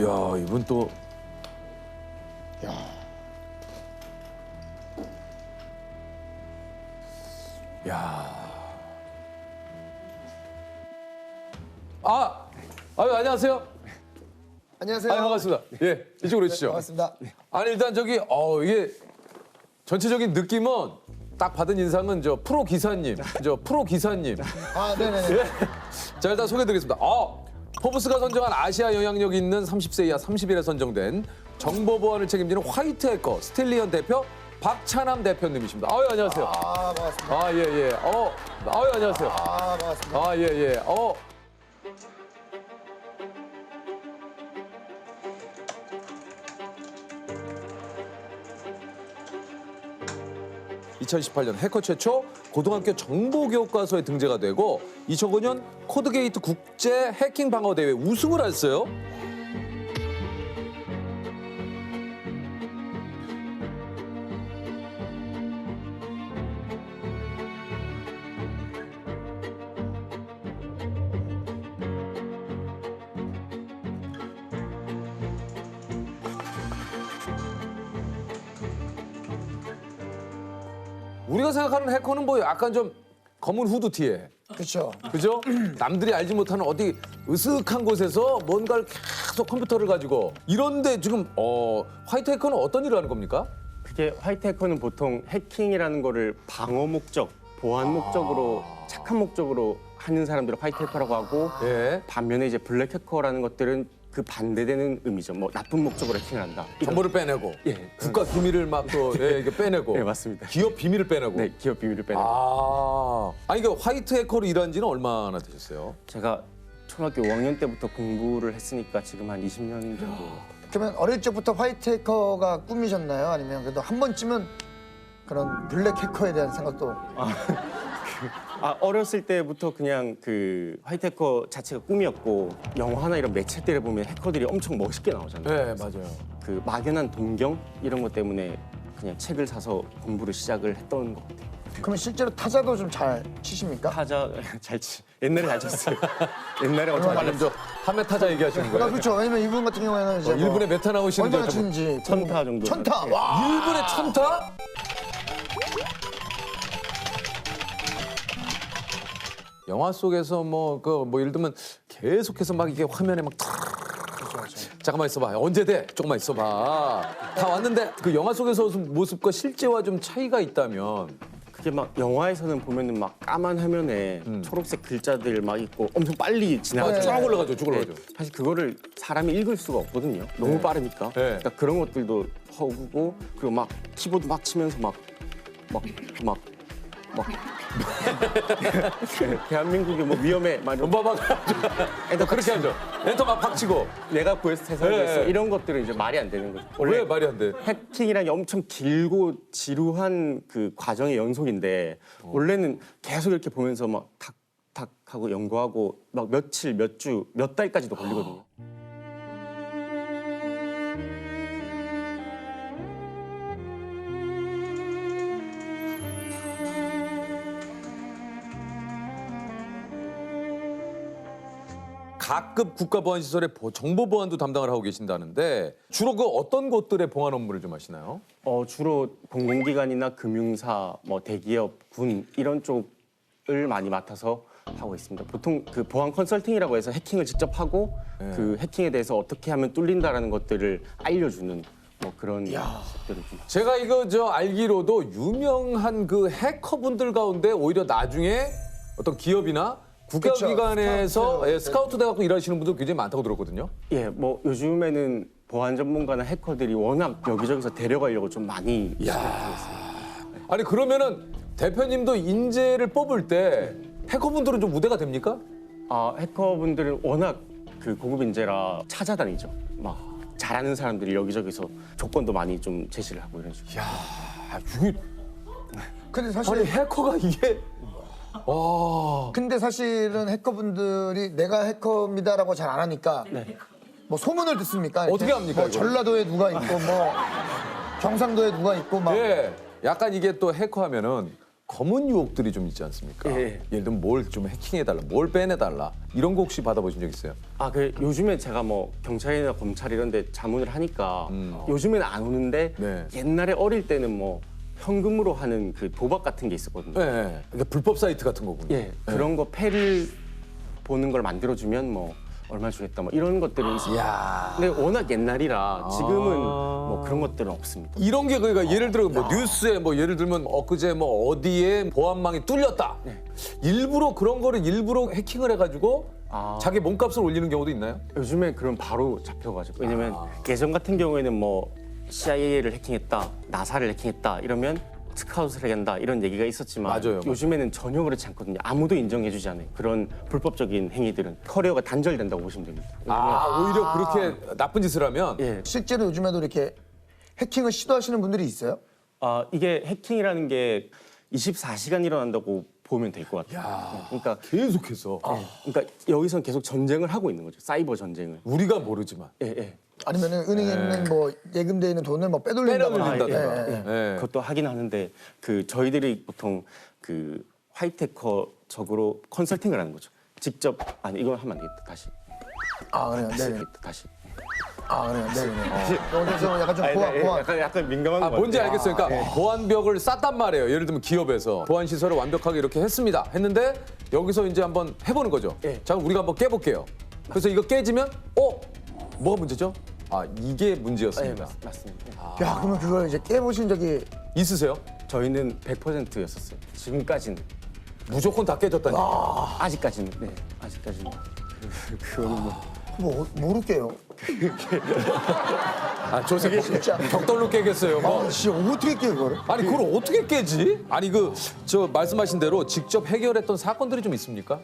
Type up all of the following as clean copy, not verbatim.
야, 이분 또 야. 야. 아유, 안녕하세요. 안녕하세요. 반갑습니다. 예, 이쪽으로 오시죠. 반갑습니다. 아니 일단 저기 이게 전체적인 느낌은 딱 받은 인상은 저 프로 기사님. 아, 네네. 예. 자, 일단 소개드리겠습니다. 포브스가 선정한 아시아 영향력 있는 30세 이하 30일에 선정된 정보 보안을 책임지는 화이트 해커 스틸리언 대표 박찬남 대표님이십니다. 아유, 안녕하세요. 아, 반갑습니다. 예. 아유, 안녕하세요. 아, 반갑습니다. 예. 2018년 해커 최초 고등학교 정보교과서에 등재가 되고 2009년 코드게이트 국제 해킹 방어 대회 우승을 했어요. 우리가 생각하는 해커는 뭐 약간 좀 검은 후드티에 그렇죠. 그죠? 남들이 알지 못하는 어디 으슥한 곳에서 뭔가를 계속 컴퓨터를 가지고 이런데 지금 화이트 해커는 어떤 일을 하는 겁니까? 그게 화이트 해커는 보통 해킹이라는 거를 방어 목적, 보안 목적으로 착한 목적으로 하는 사람들을 화이트 해커라고 하고 예. 반면에 이제 블랙 해커라는 것들은 그 반대되는 의미죠. 뭐 나쁜 목적으로 해킹을 한다. 정보를 빼내고 예. 국가 기밀을 막 또 이게 빼내고 네, 맞습니다. 기업 비밀을 빼내고 네, 기업 비밀을 빼는. 아니 그 화이트 해커로 일한 지는 얼마나 되셨어요? 제가 초등학교 5학년 때부터 공부를 했으니까 지금 한 20년 정도. 그러면 어릴 적부터 화이트 해커가 꿈이셨나요? 아니면 그래도 한 번쯤은 그런 블랙 해커에 대한 생각도 어렸을 때부터 그냥 그 화이트 해커 자체가 꿈이었고 영화나 이런 매체들에 보면 해커들이 엄청 멋있게 나오잖아요. 네, 맞아요. 그 막연한 동경 이런 것 때문에 그냥 책을 사서 공부를 시작을 했던 것 같아요. 그러면 실제로 타자도 좀 잘 치십니까? 타자 옛날에 잘 쳤어요. 옛날에 엄청 방금 저 한메 타자 얘기하시는 아, 거예요? 그렇죠. 왜냐면 이분 같은 경우에는 이제 뭐 1분에 몇 타 나오시는데 얼마나 치는지 1000타 정도. 1000타. 와. 1분에 1000타? 영화 속에서 뭐 예를 들면 계속해서 막 이게 화면에 막 잠깐만 있어봐. 언제 돼? 조금만 있어봐. 다 왔는데 그 영화 속에서 모습과 실제와 좀 차이가 있다면 그게 막 영화에서는 보면은 막 까만 화면에 초록색 글자들 막 있고 엄청 빨리 지나가죠. 쭉 올라가죠. 쭉 올라가죠. 사실 그거를 사람이 읽을 수가 없거든요. 너무 빠르니까. 네. 그러니까 그런 것들도 허구고 그리고 막 키보드 막 치면서 막 대한민국이 뭐 위험해 막 이런 막 그렇게 하죠. 엔터 막 팍치고. 내가 구해서 세상에서 네. 이런 것들은 이제 말이 안 되는 거죠. 왜 말이 안 돼? 해킹이라는 게 엄청 길고 지루한 그 과정의 연속인데 원래는 계속 이렇게 보면서 막 탁탁 하고 연구하고 막 며칠, 몇 주, 몇 달까지도 걸리거든요. 각급 국가보안시설의 정보 보안도 담당을 하고 계신다는데 주로 그 어떤 곳들의 보안 업무를 좀 하시나요? 주로 공공기관이나 금융사, 뭐 대기업, 군 이런 쪽을 많이 맡아서 하고 있습니다. 보통 그 보안 컨설팅이라고 해서 해킹을 직접 하고 그 해킹에 대해서 어떻게 하면 뚫린다라는 것들을 알려주는 뭐 그런 것들을 좀. 제가 이거 알기로도 유명한 그 해커분들 가운데 오히려 나중에 어떤 기업이나 국가기관에서 스카우트 돼갖고 일하시는 분들 굉장히 많다고 들었거든요. 예, 뭐 요즘에는 보안 전문가나 해커들이 워낙 여기저기서 데려가려고 좀 많이 시도하고 있습니다. 아니 그러면은 대표님도 인재를 뽑을 때 해커분들은 좀 우대가 됩니까? 해커분들은 워낙 그 고급 인재라 찾아다니죠. 막 잘하는 사람들이 여기저기서 조건도 많이 좀 제시를 하고 이런 식으로. 이게 근데 사실 아니 해커가 이게 와. 근데 사실은 해커분들이 내가 해커입니다라고 잘 안 하니까 뭐 소문을 듣습니까? 이렇게? 어떻게 합니까, 뭐 이거? 전라도에 누가 있고 뭐 경상도에 누가 있고 막 예. 약간 이게 또 해커하면은 검은 유혹들이 좀 있지 않습니까? 예. 예를 들면 뭘 좀 해킹해달라, 뭘 빼내달라 이런 거 혹시 받아보신 적 있어요? 요즘에 제가 뭐 경찰이나 검찰 이런 데 자문을 하니까 요즘에는 안 오는데 네. 옛날에 어릴 때는 뭐 현금으로 하는 그 도박 같은 게 있었거든요. 네. 그러니까 불법 사이트 같은 거군요. 예, 그런 거 패를 보는 걸 만들어주면 뭐 얼마 주겠다 뭐 이런 것들은 있어요. 이야. 근데 워낙 옛날이라 지금은 뭐 그런 것들은 없습니다. 이런 게 그러니까 예를 들어 뭐 뉴스에 뭐 예를 들면 엊그제 뭐 어디에 보안망이 뚫렸다. 일부러 그런 거를 일부러 해킹을 해가지고 자기 몸값을 올리는 경우도 있나요? 요즘에 그럼 바로 잡혀가지고 왜냐면 예전 같은 경우에는 뭐 CIA를 해킹했다, 나사를 해킹했다 이러면 스카웃을 해간다 이런 얘기가 있었지만 맞아요. 요즘에는 전혀 그렇지 않거든요. 아무도 인정해주지 않아요. 그런 불법적인 행위들은 커리어가 단절된다고 보시면 됩니다. 오히려 그렇게 나쁜 짓을 하면 예, 실제로 요즘에도 이렇게 해킹을 시도하시는 분들이 있어요? 이게 해킹이라는 게 24시간 일어난다고 보면 될 것 같아요. 그러니까 계속해서 그러니까 여기선 계속 전쟁을 하고 있는 거죠. 사이버 전쟁을. 우리가 모르지만 예, 예. 아니면은 은행에 있는 뭐 예금돼 있는 돈을 뭐 빼돌린다거나. 빼돌린다든가. 예, 예. 예. 그것도 하긴 하는데 그 저희들이 보통 그 화이트해커적으로 컨설팅을 하는 거죠. 직접 아니 이건 하면 안 되겠다. 다시. 아 그래요. 네네. 다시. 아 그래요. 네네. 그래서 약간 좀 보안. 약간 민감한 거 뭔지 같아요. 알겠어요. 그러니까 보안벽을 쌌단 말이에요. 예를 들면 기업에서 보안 시설을 완벽하게 이렇게 했습니다. 했는데 여기서 이제 한번 해보는 거죠. 예. 자, 그럼 우리가 한번 깨볼게요. 그래서 이거 깨지면 뭐가 문제죠? 이게 문제였습니다. 맞습니다. 야 그러면 그걸 이제 깨보신 적이 있으세요? 저희는 100%였었어요. 지금까지는 무조건 다 깨졌다니. 아직까지는 네 아직까지는 그거는 뭐 모를게요. 조세 진짜. 벽돌로 깨겠어요. 뭐. 진짜 어떻게 깨 그거를? 아니 그걸 어떻게 깨지? 아니 저 말씀하신 대로 직접 해결했던 사건들이 좀 있습니까?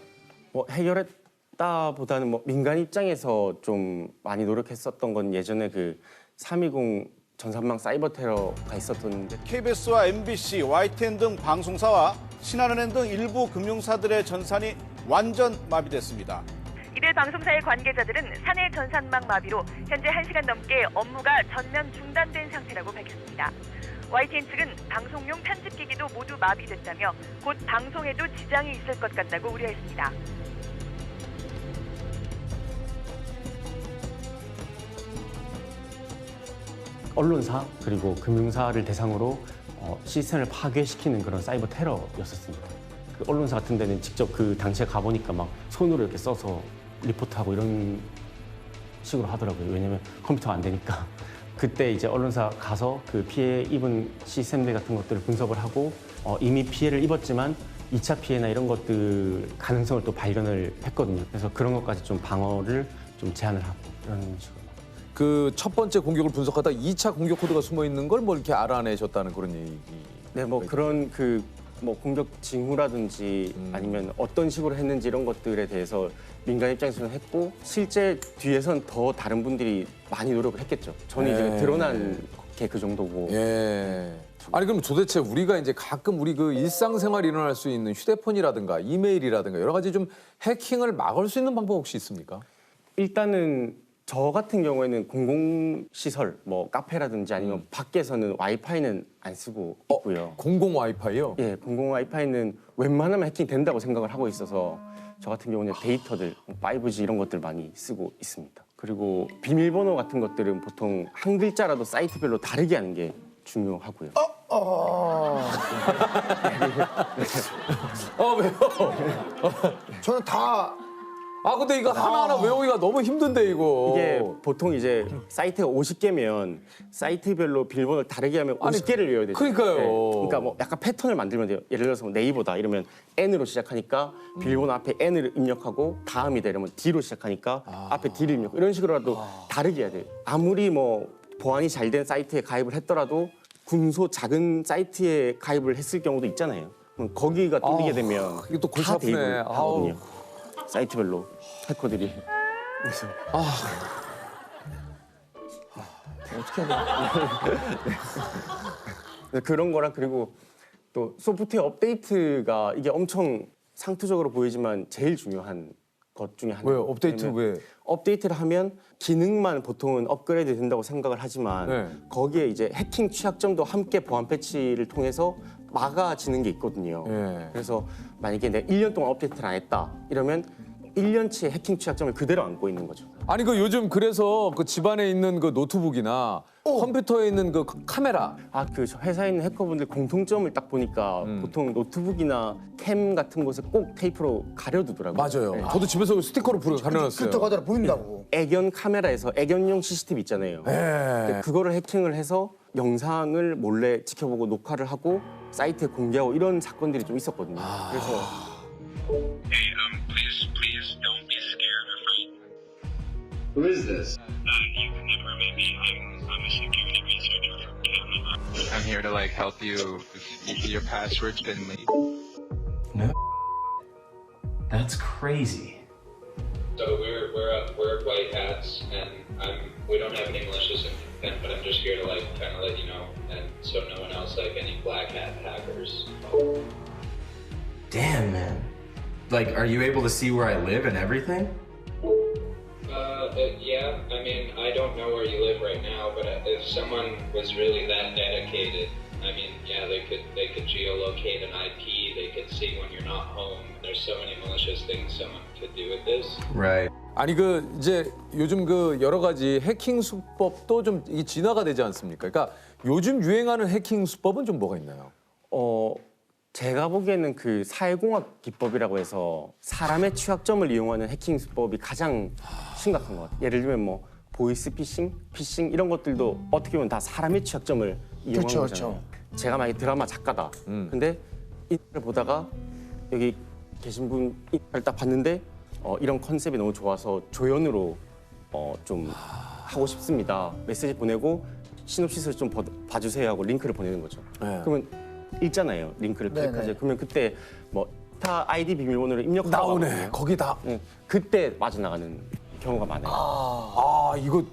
뭐 해결했다보다는 뭐 민간 입장에서 좀 많이 노력했었던 건 예전에 그 320 전산망 사이버 테러가 있었던데 KBS와 MBC, YTN 등 방송사와 신한은행 등 일부 금융사들의 전산이 완전 마비됐습니다. 이들 방송사의 관계자들은 사내 전산망 마비로 현재 1시간 넘게 업무가 전면 중단된 상태라고 밝혔습니다. YTN 측은 방송용 편집기기도 모두 마비됐다며 곧 방송에도 지장이 있을 것 같다고 우려했습니다. 언론사 그리고 금융사를 대상으로 시스템을 파괴시키는 그런 사이버 테러였었습니다. 그 언론사 같은 데는 직접 그 당시에 가보니까 막 손으로 이렇게 써서 리포트하고 이런 식으로 하더라고요. 왜냐면 컴퓨터가 안 되니까. 그때 이제 언론사 가서 그 피해 입은 시스템들 같은 것들을 분석을 하고 이미 피해를 입었지만 2차 피해나 이런 것들 가능성을 또 발견을 했거든요. 그래서 그런 것까지 좀 방어를 좀 제한을 하고 이런 식으로. 그 첫 번째 공격을 분석하다 2차 공격 코드가 숨어 있는 걸 뭐 이렇게 알아내셨다는 그런 얘기. 네, 뭐 그런 그 뭐 공격 징후라든지 아니면 어떤 식으로 했는지 이런 것들에 대해서 민간 입장에서는 했고 실제 뒤에선 더 다른 분들이 많이 노력을 했겠죠. 저는 이제 드러난 게 그 정도고. 예. 아니 그럼 도대체 우리가 이제 가끔 우리 그 일상생활 일어날 수 있는 휴대폰이라든가 이메일이라든가 여러 가지 좀 해킹을 막을 수 있는 방법 혹시 있습니까? 일단은 저 같은 경우에는 공공시설, 뭐 카페라든지 아니면 밖에서는 와이파이는 안 쓰고 있고요. 공공 와이파이요? 예, 공공 와이파이는 웬만하면 해킹 된다고 생각을 하고 있어서 저 같은 경우는 데이터들, 5G 이런 것들 많이 쓰고 있습니다. 그리고 비밀번호 같은 것들은 보통 한 글자라도 사이트별로 다르게 하는 게 중요하고요. 왜요? 저는 다 근데 이거 하나하나 외우기가 너무 힘든데 이거. 이게 보통 이제 사이트가 50개면 사이트별로 비밀번호를 다르게 하면 50개를 외워야 되죠. 그러니까요. 그러니까 뭐 약간 패턴을 만들면 돼요. 예를 들어서 뭐 네이버다 이러면 N으로 시작하니까 비밀번호 앞에 N을 입력하고 다음이다 이러면 D로 시작하니까 앞에 D를 입력. 이런 식으로라도 다르게 해야 돼요. 아무리 뭐 보안이 잘 된 사이트에 가입을 했더라도 군소 작은 사이트에 가입을 했을 경우도 있잖아요. 그럼 거기가 뚫리게 되면 이게 또 골치 다 아프네. 대입을 하거든요. 사이트별로 해커들이. 그래서 어떻게 해야 돼? 그런 거랑 그리고 또 소프트웨어 업데이트가 이게 엄청 상투적으로 보이지만 제일 중요한 것 중에 하나. 왜요? 업데이트 왜? 업데이트를 하면 기능만 보통은 업그레이드 된다고 생각을 하지만 네. 거기에 이제 해킹 취약점도 함께 보안 패치를 통해서 막아지는 게 있거든요. 예. 그래서 만약에 내가 1년 동안 업데이트를 안 했다 이러면 1년치의 해킹 취약점을 그대로 안고 있는 거죠. 아니 그 요즘 그래서 그 집안에 있는 그 노트북이나 컴퓨터에 있는 그 카메라 그 회사에 있는 해커분들 공통점을 딱 보니까 보통 노트북이나 캠 같은 곳에 꼭 테이프로 가려두더라고요. 맞아요. 네. 저도 집에서 스티커로 가려놨어요. 그렇다고 하더라 보인다고. 애견 카메라에서 애견용 CCTV 있잖아요. 근데 그거를 해킹을 해서 영상을 몰래 지켜보고 녹화를 하고 사이트에 공개하고 이런 사건들이 좀 있었거든요. 그래서 Hey, please don't be scared or frightened. Who is this? You can never meet me. I'm a security researcher from Canada. I'm here to like help you if your password's been leaked. No. That's crazy. So we're white hats, and we don't have any malicious intent, but I'm just here to like kind of let you know, and so no one else like any black hat hackers. Damn, man. Like, are you able to see where I live and everything? Yeah. I mean, I don't know where you live right now, but if someone was really that dedicated, I mean, yeah, they could geolocate an IP. They could see when you're not home. There's so many malicious things someone could do with this. Right. 아니 그 이제 요즘 그 여러 가지 해킹 수법도 좀 이게 진화가 되지 않습니까? 그러니까 요즘 유행하는 해킹 수법은 좀 뭐가 있나요? 제가 보기에는 그 사회공학 기법이라고 해서 사람의 취약점을 이용하는 해킹 수법이 가장 심각한 것 같아요. 예를 들면 뭐 보이스 피싱 이런 것들도 어떻게 보면 다 사람의 취약점을 이용하는 그렇죠, 거잖아요. 제가 만약에 드라마 작가다. 근데 이를 보다가 여기 계신 분 이를 딱 봤는데 이런 컨셉이 너무 좋아서 조연으로 좀 하고 싶습니다. 메시지 보내고 시놉시스를 좀 봐주세요 하고 링크를 보내는 거죠. 네. 그러면 읽잖아요. 링크를 네네. 클릭하죠. 그러면 그때 뭐 타 아이디 비밀번호를 입력하고 나오네. 하거든요. 거기다. 그때 빠져나가는 경우가 많아요. 아 이거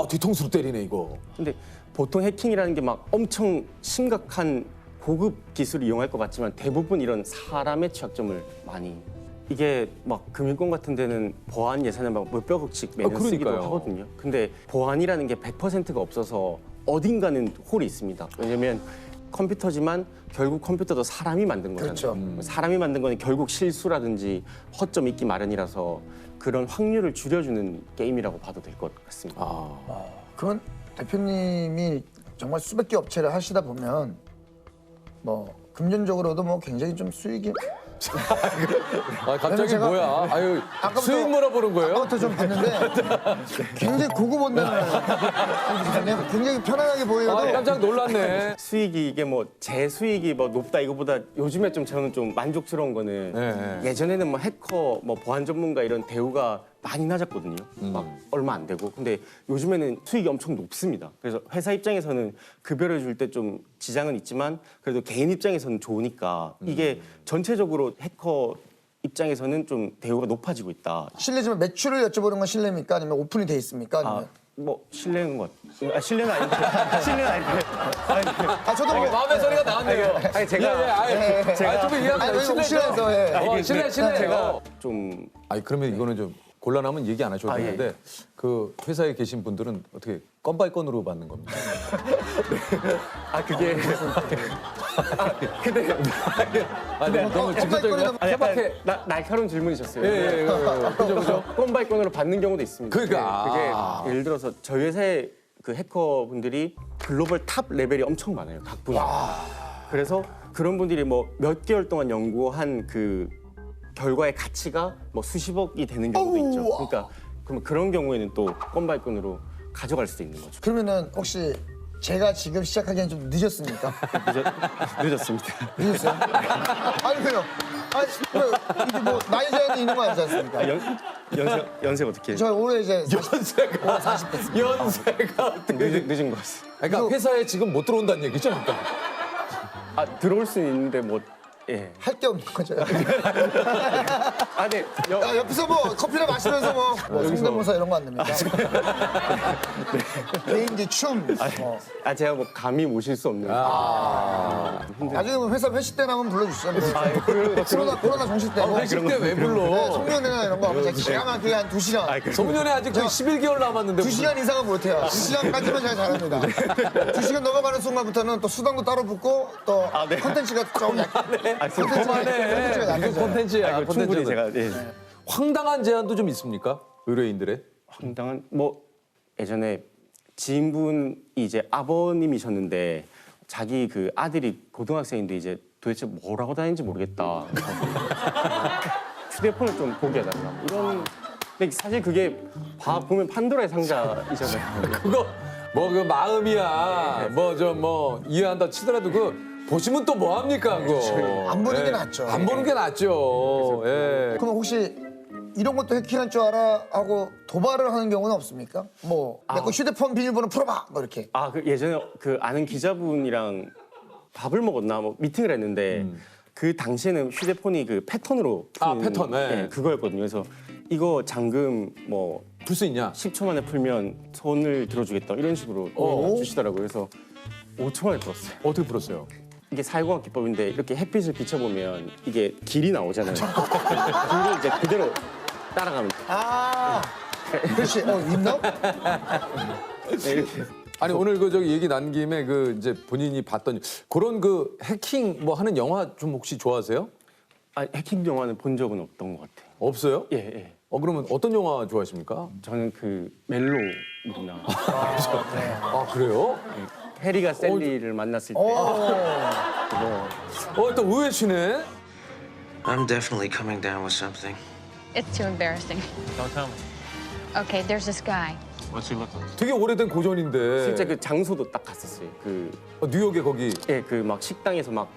뒤통수로 때리네 이거. 근데 보통 해킹이라는 게 막 엄청 심각한 고급 기술을 이용할 것 같지만 대부분 이런 사람의 취약점을 많이 이게 막 금융권 같은 데는 보안 예산을 막 몇백억씩 매년 쓰기도 그러니까요. 하거든요. 근데 보안이라는 게 100%가 없어서 어딘가는 홀이 있습니다. 왜냐면 컴퓨터지만 결국 컴퓨터도 사람이 만든 거잖아요. 그렇죠. 사람이 만든 거는 결국 실수라든지 허점이 있기 마련이라서 그런 확률을 줄여주는 게임이라고 봐도 될 것 같습니다. 그건 대표님이 정말 수백 개 업체를 하시다 보면 뭐 금전적으로도 뭐 굉장히 좀 수익이 갑자기 제가 뭐야? 아유 아까부터- 수익 물어보는 거예요? 아까부터 좀 봤는데 굉장히 고급 온다는 그냥 굉장히 편안하게 보여도 깜짝 놀랐네. 수익이 이게 뭐 제 수익이 뭐 높다 이거보다 요즘에 좀 저는 좀 만족스러운 거는 네. 예전에는 뭐 해커 뭐 보안 전문가 이런 대우가 많이 낮았거든요. 막 얼마 안 되고. 근데 요즘에는 수익이 엄청 높습니다. 그래서 회사 입장에서는 급여를 줄 때 좀 지장은 있지만 그래도 개인 입장에서는 좋으니까 이게 전체적으로 해커 입장에서는 좀 대우가 높아지고 있다. 실례지만 매출을 여쭤보는 건 실례입니까? 아니면 오픈이 돼 있습니까? 아니면 뭐 실례는 것. 실례는 아닌데. 실례는 아닌데. 저도 뭐 마음의 소리가 나왔네요. 아니 제가 좀 이해하면 아니, 실례죠. 혹시라도, 예. 실례. 제가 좀 아니 그러면 이거는 좀 곤란하면 얘기 안 하셔도 아, 예. 되는데 그 회사에 계신 분들은 어떻게 건 바이 건으로 받는 겁니까? 그게 네, 너무 직접적이야. 아니, 약간 케바케. 날카로운 질문이셨어요. 예. 그죠. 건바이건으로 받는 경우도 있습니다. 그러니까. 그게 예를 들어서 저희 회사의 그 해커분들이 글로벌 탑 레벨이 엄청 많아요. 각 분야. 그래서 그런 분들이 뭐 몇 개월 동안 연구한 그 결과의 가치가 뭐 수십억이 되는 경우도 있죠. 그러니까 그런 경우에는 또 건바이건으로 가져갈 수도 있는 거죠. 그러면은 혹시 제가 지금 시작하기엔 좀 늦었습니까? 늦었습니다. 늦었어요? 아니 왜요? 아니 왜, 이게 뭐 나이 제한이 있는 거 아니지 않습니까? 연세 어떻게? 저 올해 이제 40, 연세가 40 됐습니다. 연세가 어떻게? 늦은 것 같습니다. 그러니까 회사에 지금 못 들어온다는 얘기죠, 그러니까. 들어올 수는 있는데 뭐 예. 할 게 없는 거죠. 아, 네. 야, 옆에서 뭐 커피를 마시면서 뭐 성대모사 이런 거 안 됩니까? 개인기 춤. 뭐. 제가 뭐 감히 모실 수 없는. 나중에 뭐 회사 회식 때나 한번 불러주시죠. 뭐. 코로나 정식 때고. 회식 때 왜 불러? 네, 송년회나 이런 거 하면 제가 기가 막히게 한 2시간. 송년회 아직 거의 11개월 남았는데. 2시간 이상은 못해요. 2시간까지만 제가 잘합니다. 2시간 넘어가는 순간부터는 또 수당도 따로 붙고 또 네. 콘텐츠가 조금 그만해. 이거 콘텐츠야. 이거 충분히 콘텐츠는. 제가 황당한 제안도 좀 있습니까? 의뢰인들의? 황당한 뭐 예전에 지인분이 이제 아버님이셨는데 자기 그 아들이 고등학생인데 이제 도대체 뭐라고 다니는지 모르겠다. 휴대폰을 좀 보게 해달라. 이런 근데 사실 그게 보면 판도라의 상자이잖아요. 그거 뭐 그 마음이야. 뭐 이해한다 치더라도 그 보시면 또 뭐 합니까 그거. 안 보는 게 예. 낫죠. 안 보는 게 낫죠. 예. 그럼 혹시 이런 것도 해킹할 줄 알아 하고 도발을 하는 경우는 없습니까? 뭐 내 거 휴대폰 비밀번호 풀어봐 뭐 이렇게. 그 예전에 그 아는 기자분이랑 밥을 먹었나 뭐 미팅을 했는데 그 당시에는 휴대폰이 그 패턴으로 푸는 패턴, 네. 그거였거든요. 그래서 이거 잠금 뭐 풀 수 있냐? 10초 만에 풀면 손을 들어주겠다 이런 식으로 주시더라고요. 그래서 5초 만에 풀었어요. 어떻게 풀었어요? 이게 사회공학 기법인데 이렇게 햇빛을 비춰보면 이게 길이 나오잖아요. 길을 이제 그대로 따라가면 돼요. 그렇지. 있나? 네, 이렇게. 아니 오늘 그 저기 얘기 난 김에 그 이제 본인이 봤던 그런 그 해킹 뭐 하는 영화 좀 혹시 좋아하세요? 해킹 영화는 본 적은 없던 것 같아요. 없어요? 예. 그러면 어떤 영화 좋아하십니까? 저는 그 멜로나 그래요? 해리가 셀리를 만났을 때 또 의외시네. I'm definitely coming down with something. It's too embarrassing. Don't tell me. Okay, there's this guy. What's he look like? 되게 오래된 고전인데. 실제 그 장소도 딱 갔었어요. 뉴욕에 거기. 그 막 식당에서 막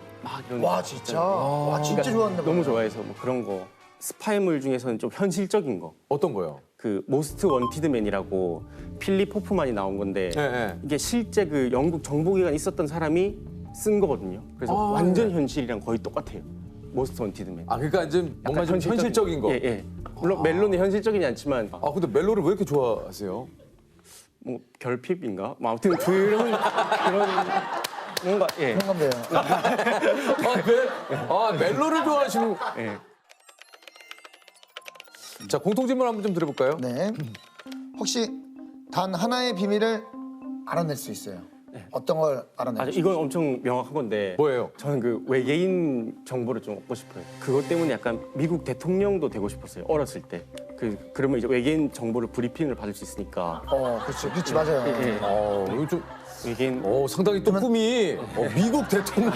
이런 와 진짜. 와 진짜 좋아한다. 너무 좋아해서 뭐 그런 거 스파이물 중에서는 좀 현실적인 거. 어떤 거요? 그 모스트 원티드맨이라고 필립 호프만이 나온 건데 네. 이게 실제 그 영국 정보기관에 있었던 사람이 쓴 거거든요. 그래서 완전 현실이랑 거의 똑같아요. 모스트 원티드맨. 그러니까 이제 뭔가 좀 현실적인 거. 예. 물론 멜론은 현실적이지 않지만 근데 멜로를 왜 이렇게 좋아하세요? 뭐 결핍인가? 뭐 아무튼 그런 뭔가 공감돼요. 멜로를 좋아하시는. 예. 자 공통 질문 한번 좀 드려볼까요? 네. 혹시 단 하나의 비밀을 알아낼 수 있어요. 어떤 걸 알아낼 수 이건 엄청 명확한 건데 뭐예요? 저는 그 외계인 정보를 좀 얻고 싶어요. 그것 때문에 약간 미국 대통령도 되고 싶었어요. 어렸을 때. 그러면 이제 외계인 정보를 브리핑을 받을 수 있으니까. 그렇지 맞아요. 이거 좀 외계인 상당히 또 꿈이 미국 대통령.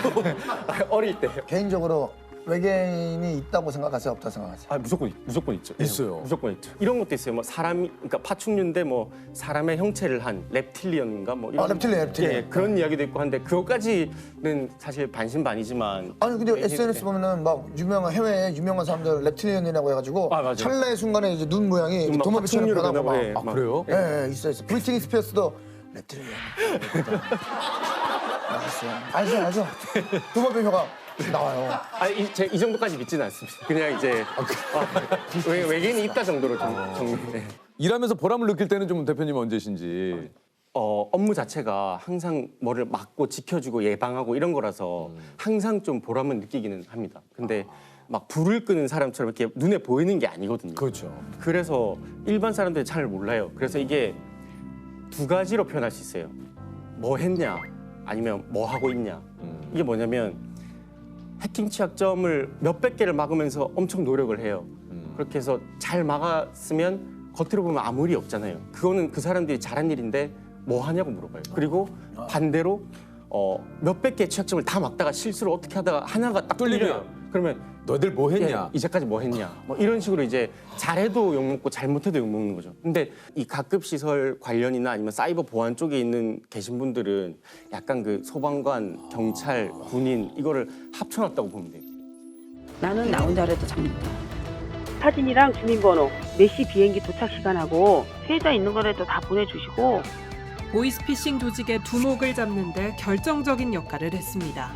어릴 때. 개인적으로 외계인이 있다고 생각하세요? 없다고 생각하세요? 무조건 있죠. 있어요. 무조건 있죠. 이런 것도 있어요. 뭐 사람이 그러니까 파충류인데 뭐 사람의 형체를 한 reptilian인가 뭐 이런 reptilian. 예, 그런 이야기도 있고 한데 그것까지는 사실 반신반의지만 아니 근데 예, SNS 보면은 막 유명한 해외에 유명한 사람들 reptilian이라고 해가지고 맞아요. 찰나의 순간에 이제 눈 모양이 막 도마뱀처럼 파충류로 변하고 막 변하고, 막. 그래요? 예, 있어요. 브리트니 스피어스도 reptilian. 알죠. 도마뱀 혀가 나와요. 이 정도까지 믿지는 않습니다. 그냥 이제 외계인이 있다 정도로 좀 정리. 일하면서 보람을 느낄 때는 좀 대표님 언제신지. 업무 자체가 항상 뭐를 막고 지켜주고 예방하고 이런 거라서 항상 좀 보람을 느끼기는 합니다. 근데 막 불을 끄는 사람처럼 이렇게 눈에 보이는 게 아니거든요. 그렇죠. 그래서 일반 사람들이 잘 몰라요. 그래서 이게 두 가지로 표현할 수 있어요. 뭐 했냐 아니면 뭐 하고 있냐. 이게 뭐냐면 해킹 취약점을 몇백 개를 막으면서 엄청 노력을 해요. 그렇게 해서 잘 막았으면 겉으로 보면 아무 일이 없잖아요. 그거는 그 사람들이 잘한 일인데 뭐 하냐고 물어봐요. 그리고 반대로 몇백 개의 취약점을 다 막다가 실수를 어떻게 하다가 하나가 딱 뚫리면 그러면 너희들 뭐 했냐? 이제까지 뭐 했냐? 뭐 이런 식으로 이제 잘해도 욕먹고 잘못해도 욕먹는 거죠. 근데 이 가급 시설 관련이나 아니면 사이버 보안 쪽에 계신 분들은 약간 그 소방관, 경찰, 군인 이거를 합쳐놨다고 보면 돼요. 나는 나 혼자 해도 잡는다. 사진이랑 주민번호, 몇 시 비행기 도착 시간하고 세자 있는 거라도 다 보내주시고. 보이스피싱 조직의 두목을 잡는 데 결정적인 역할을 했습니다.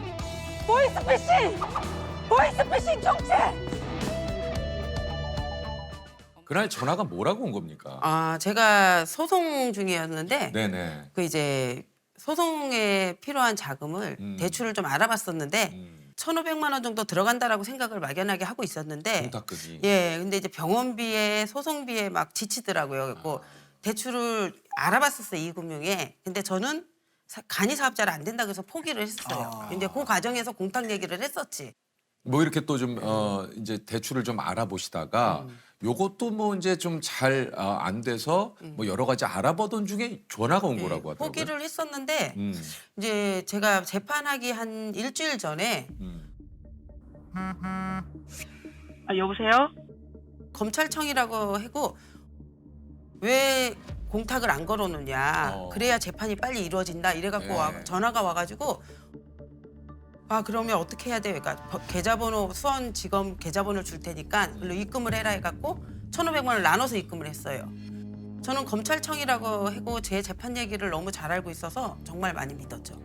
보이스피싱! 보이스피싱 정체! 그날 전화가 뭐라고 온 겁니까? 아, 제가 소송 중이었는데 네네. 그 이제 소송에 필요한 자금을 대출을 좀 알아봤었는데 1,500만 원 정도 들어간다라고 생각을 막연하게 하고 있었는데 공탁금이. 예, 근데 이제 병원비에 소송비에 막 지치더라고요. 그래서 대출을 알아봤었어요, 이 금융에. 근데 저는 간이 사업자를 안 된다고 해서 포기를 했어요. 근데 그 과정에서 공탁 얘기를 했었지. 뭐 이렇게 또 좀 이제 대출을 좀 알아보시다가 요것도 뭐 이제 좀 잘 안 돼서 뭐 여러 가지 알아보던 중에 전화가 온 거라고 하더라고요. 포기를 했었는데 이제 제가 재판하기 한 일주일 전에 아, 여보세요? 검찰청이라고 하고 왜 공탁을 안 걸어놓냐. 그래야 재판이 빨리 이루어진다. 이래갖고 전화가 와가지고 아, 그러면 어떻게 해야 돼? 그러니까 계좌번호 수원지검 계좌번호를 줄 테니까 그걸로 입금을 해라 해갖고 1,500만 원을 나눠서 입금을 했어요. 저는 검찰청이라고 하고 제 재판 얘기를 너무 잘 알고 있어서 정말 많이 믿었죠.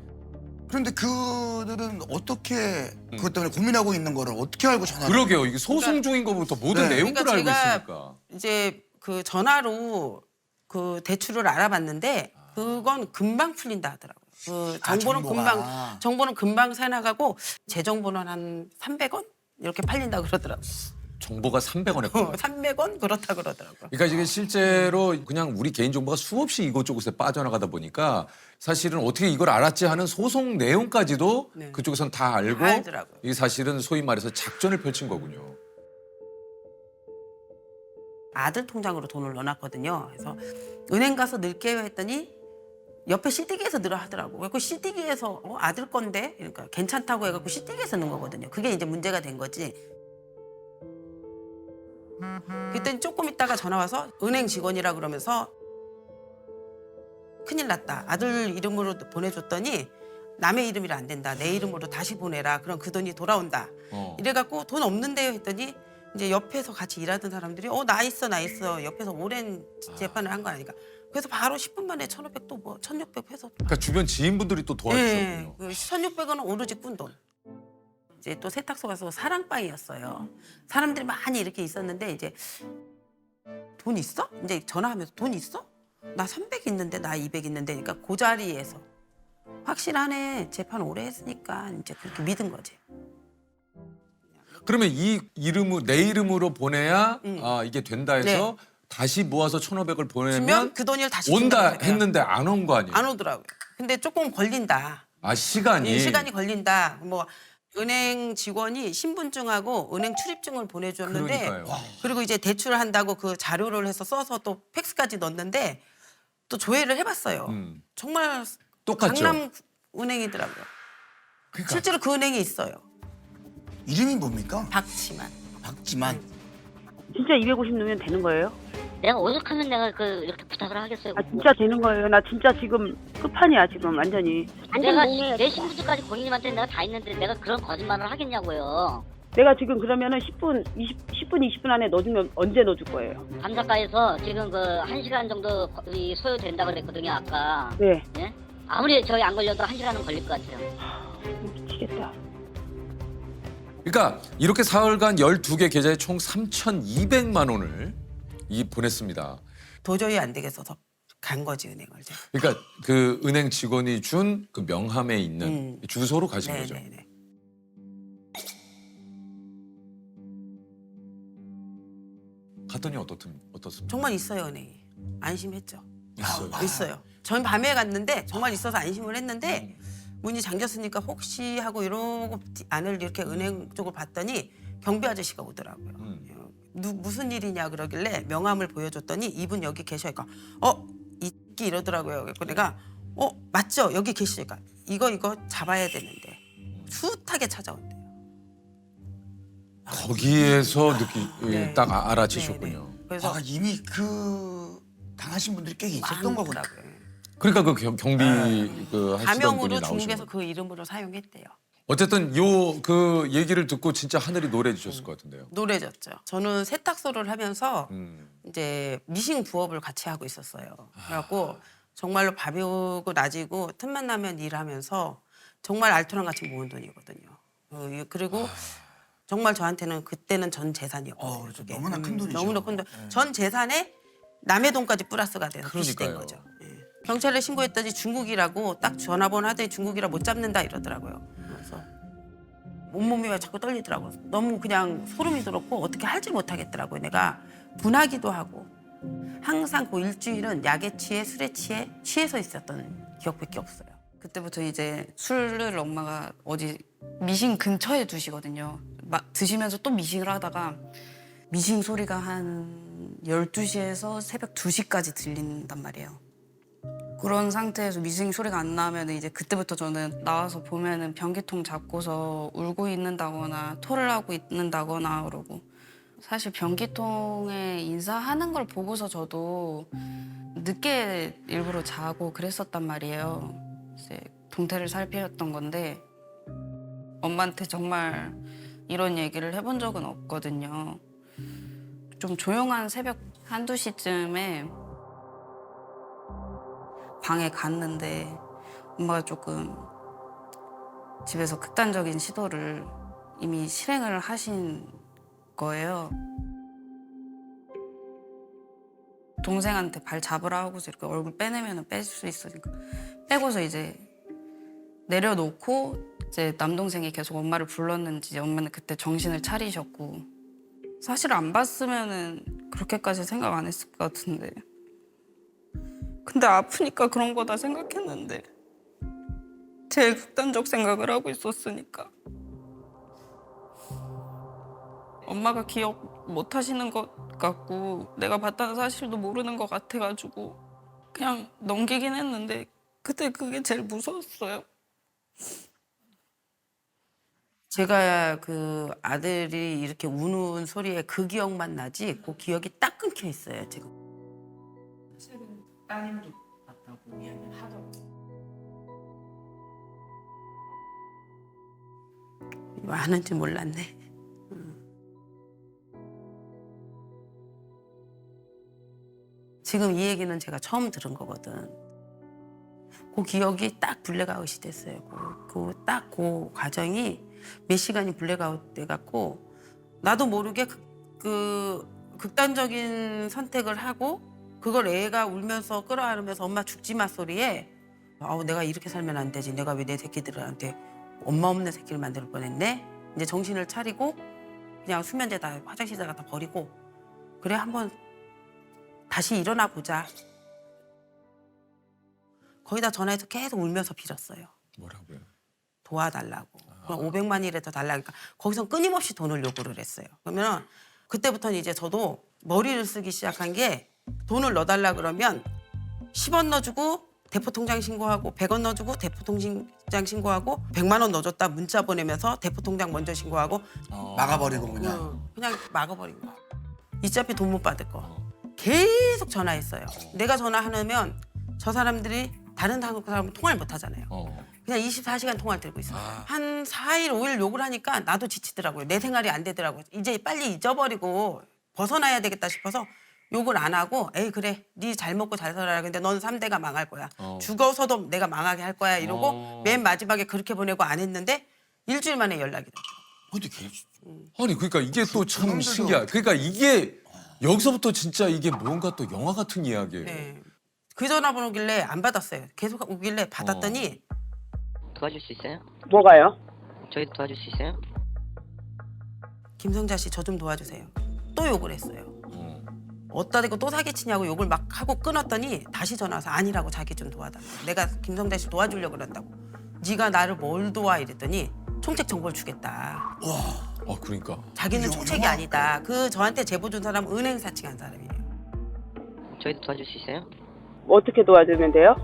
그런데 그들은 어떻게 그것 때문에 고민하고 있는 거를 어떻게 알고 전화를? 그러게요. 이게 소송 중인 것부터 모든 내용들을 그러니까 알고 제가 있으니까. 이제 그 전화로 그 대출을 알아봤는데 그건 금방 풀린다 하더라고요. 그 정보는 정보는 금방 새나가고 제 정보는 한 300원 이렇게 팔린다 그러더라고요. 정보가 300원에 300원 그렇다 그러더라고요. 그러니까 이게 실제로 그냥 우리 개인 정보가 수없이 이곳저곳에 빠져나가다 보니까 사실은 어떻게 이걸 알았지 하는 소송 내용까지도 그쪽에선 다 알고 알더라고요. 이게 사실은 소위 말해서 작전을 펼친 거군요. 아들 통장으로 돈을 넣어놨거든요. 그래서 은행 가서 넣을게요 했더니 옆에 CD기에서 넣으라 하더라고. 그 CD기에서 아들 건데? 그러니까 괜찮다고 해갖고 CD기에서 넣은 거거든요. 그게 이제 문제가 된 거지. 그랬더니 조금 있다가 전화 와서 은행 직원이라 그러면서 큰일 났다. 아들 이름으로 보내줬더니 남의 이름이라 안 된다. 내 이름으로 다시 보내라. 그럼 그 돈이 돌아온다. 이래갖고 돈 없는데요 했더니 이제 옆에서 같이 일하던 사람들이 나 있어. 옆에서 오랜 재판을 한 거 아니까. 그래서 바로 10분 만에 1,500 또 뭐 1,600 해서. 그러니까 주변 지인분들이 또 도와주셨군요. 네, 1,600원은 오로지 꾼 돈. 이제 또 세탁소 가서 사랑방이었어요. 사람들이 많이 이렇게 있었는데 이제 돈 있어? 이제 전화하면서 돈 있어? 나 300 있는데 나 200 있는데 그러니까 그 자리에서 확실하네. 재판 오래 했으니까 이제 그렇게 믿은 거지. 그러면 이 이름으로 내 이름으로 보내야 이게 된다 해서 다시 모아서 1,500을 보내면 그 돈을 다시 온다 했는데 안 온 거 아니에요? 안 오더라고요. 근데 조금 걸린다. 아, 시간이? 시간이 걸린다. 뭐 은행 직원이 신분증하고 은행 출입증을 보내줬는데 그러니까요. 그리고 이제 대출을 한다고 그 자료를 해서 써서 또 팩스까지 넣었는데 또 조회를 해봤어요. 정말 똑같죠? 강남 은행이더라고요. 그러니까. 실제로 그 은행에 있어요. 이름이 뭡니까? 박지만. 박지만. 진짜 250 넣으면 되는 거예요? 내가 오죽하면 내가 이렇게 부탁을 하겠어요. 아, 진짜 되는 거예요. 나 진짜 지금 끝판이야, 지금 완전히. 내가 내 신분증까지 고객님한테 내가 다 있는데 내가 그런 거짓말을 하겠냐고요. 내가 지금 그러면은 10분, 20분 안에 넣어주면 언제 넣어줄 거예요? 감작가에서 지금 그 1시간 정도 소요된다 그랬거든요, 아까. 네. 예? 아무리 저희 안 걸려도 1시간은 걸릴 것 같아요. 미치겠다. 그러니까 이렇게 사흘간 12개 계좌에 총 3,200만 원을 보냈습니다. 도저히 안 되겠어서 간 거지 은행을. 그러니까 그 은행 직원이 준 그 명함에 있는 주소로 가신 거죠. 네네네. 갔더니 어떻습니까? 정말 있어요 은행이. 안심했죠. 있어요. 있어요. 전 밤에 갔는데 정말 있어서 안심을 했는데 문이 잠겼으니까 혹시 하고 이러고 안을 이렇게 은행 쪽을 봤더니 경비 아저씨가 오더라고요. 무슨 일이냐 그러길래 명함을 보여줬더니 이분 여기 계셔니까 있기 이러더라고요. 그래서 내가 맞죠? 여기 계시니까 이거 잡아야 되는데 숱하게 찾아온대요. 거기에서 딱 알아채셨군요. 그래서 이미 그 당하신 분들이 꽤 있었던 거구나. 그러니까 그 경비 그 하시던 분이 가명으로 나오신 중국에서 거예요. 그 이름으로 사용했대요. 어쨌든 그 얘기를 듣고 진짜 하늘이 노래지셨을 것 같은데요. 노래졌죠. 저는 세탁소를 하면서 이제 미싱 부업을 같이 하고 있었어요. 그래갖고 정말로 밥이 오고 낮이고 틈만 나면 일하면서 정말 알토란 같이 모은 돈이거든요. 그리고 정말 저한테는 그때는 전 재산이었거든요. 그렇죠. 그게. 너무나 큰 돈이죠. 너무나 큰 돈. 전 재산에 남의 돈까지 플러스가 돼서 부시된 거죠. 예. 경찰에 신고했더니 중국이라고 딱 전화번호 하더니 중국이라 못 잡는다 이러더라고요. 그래서 온몸이 왜 자꾸 떨리더라고요. 너무 그냥 소름이 돋았고 어떻게 할지 못하겠더라고요. 내가 분하기도 하고 항상 그 일주일은 약에 취해 술에 취해서 있었던 기억밖에 없어요. 그때부터 이제 술을 엄마가 어디 미싱 근처에 두시거든요. 드시면서 또 미싱을 하다가 미싱 소리가 한 12시에서 새벽 2시까지 들린단 말이에요. 그런 상태에서 미싱 소리가 안 나면 이제 그때부터 저는 나와서 보면은 변기통 잡고서 울고 있는다거나 토를 하고 있는다거나 그러고 사실 변기통에 인사하는 걸 보고서 저도 늦게 일부러 자고 그랬었단 말이에요. 이제 동태를 살피었던 건데 엄마한테 정말 이런 얘기를 해본 적은 없거든요. 좀 조용한 새벽 1, 2시쯤에 방에 갔는데 엄마가 조금 집에서 극단적인 시도를 이미 실행을 하신 거예요. 동생한테 발 잡으라 하고서 이렇게 얼굴 빼내면 뺄 수 있으니까 빼고서 이제 내려놓고 이제 남동생이 계속 엄마를 불렀는지 엄마는 그때 정신을 차리셨고 사실 안 봤으면은 그렇게까지 생각 안 했을 것 같은데 근데 아프니까 그런 거다 생각했는데 제일 극단적 생각을 하고 있었으니까 엄마가 기억 못 하시는 것 같고 내가 봤다는 사실도 모르는 것 같아가지고 그냥 넘기긴 했는데 그때 그게 제일 무서웠어요. 제가 그 아들이 이렇게 우는 소리에 그 기억만 나지 그 기억이 딱 끊겨 있어요 지금. 최근 따님도 봤다고 이야기를 하더라고요. 이거 아는지 몰랐네. 지금 이 얘기는 제가 처음 들은 거거든. 그 기억이 딱 블랙아웃이 됐어요. 그 과정이 몇 시간이 블랙아웃 돼갖고 나도 모르게 그 극단적인 선택을 하고 그걸 애가 울면서 끌어안으면서 엄마 죽지 마 소리에 내가 이렇게 살면 안 되지. 내가 왜 내 새끼들한테 엄마 없는 새끼를 만들 뻔했네. 이제 정신을 차리고 그냥 수면제다 화장실에다가 다 버리고 그래 한번 다시 일어나 보자. 거기다 전화해서 계속 울면서 빌었어요. 뭐라고요? 도와달라고. 그럼 500만이라도 달라니까 거기서 끊임없이 돈을 요구를 했어요. 그러면 그때부터는 이제 저도 머리를 쓰기 시작한 게 돈을 넣어달라 그러면 10원 넣어주고 대포통장 신고하고 100원 넣어주고 대포통장 신고하고 100만 원 넣어줬다 문자 보내면서 대포통장 먼저 신고하고 막아버리고 그냥. 그냥 막아버린 거. 이자피 돈 못 받을 거. 계속 전화했어요. 내가 전화하면 저 사람들이 다른 사람은 통화를 못 하잖아요. 그냥 24시간 통화를 들고 있어요. 한 4일, 5일 욕을 하니까 나도 지치더라고요. 내 생활이 안 되더라고요. 이제 빨리 잊어버리고 벗어나야 되겠다 싶어서 욕을 안 하고 에이 그래 네 잘 먹고 잘 살아라. 근데 넌 3대가 망할 거야. 죽어서도 내가 망하게 할 거야 이러고 맨 마지막에 그렇게 보내고 안 했는데 일주일 만에 연락이 됐죠. 아니 그러니까 이게 또 참 신기하다. 그러니까 이게 여기서부터 진짜 이게 뭔가 또 영화 같은 이야기예요. 네. 그 전화번호 오길래 안 받았어요. 계속 오길래 받았더니 도와줄 수 있어요? 뭐가요? 저희도 도와줄 수 있어요? 김성자 씨 저 좀 도와주세요. 또 욕을 했어요. 어디다 대고 또 사기치냐고 욕을 막 하고 끊었더니 다시 전화 와서 아니라고 자기 좀 도와달라고. 내가 김성자 씨 도와주려고 그런다고. 네가 나를 뭘 도와 이랬더니 총책 정보를 주겠다. 와, 그러니까. 자기는 총책이 아니다. 그 저한테 제보 준 사람은 은행 사칭한 사람이에요. 저희도 도와줄 수 있어요? 어떻게 도와주면 돼요?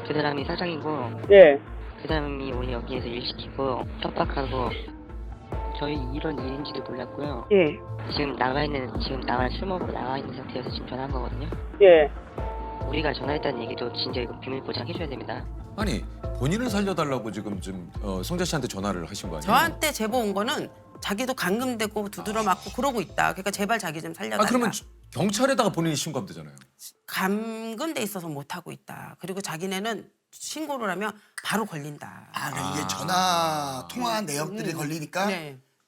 그 사람이 사장이고 네. 그 사람이 우리 여기에서 일 시키고 협박하고 저희 이런 일인지도 몰랐고요. 예. 지금 나가 술 먹고 나가 있는 상태에서 지금 전화한 거거든요. 예. 우리가 전화했다는 얘기도 진짜 이거 비밀 보장해줘야 됩니다. 아니 본인을 살려달라고 지금 성자 씨한테 전화를 하신 거 아니에요? 저한테 제보 온 거는 자기도 감금되고 두드려 맞고 그러고 있다. 그러니까 제발 자기 좀 살려달라. 그러면 경찰에다가 본인이 신고하면 되잖아요. 감금돼 있어서 못 하고 있다. 그리고 자기네는 신고를 하면 바로 걸린다. 이게 전화 통화한 내역들이 걸리니까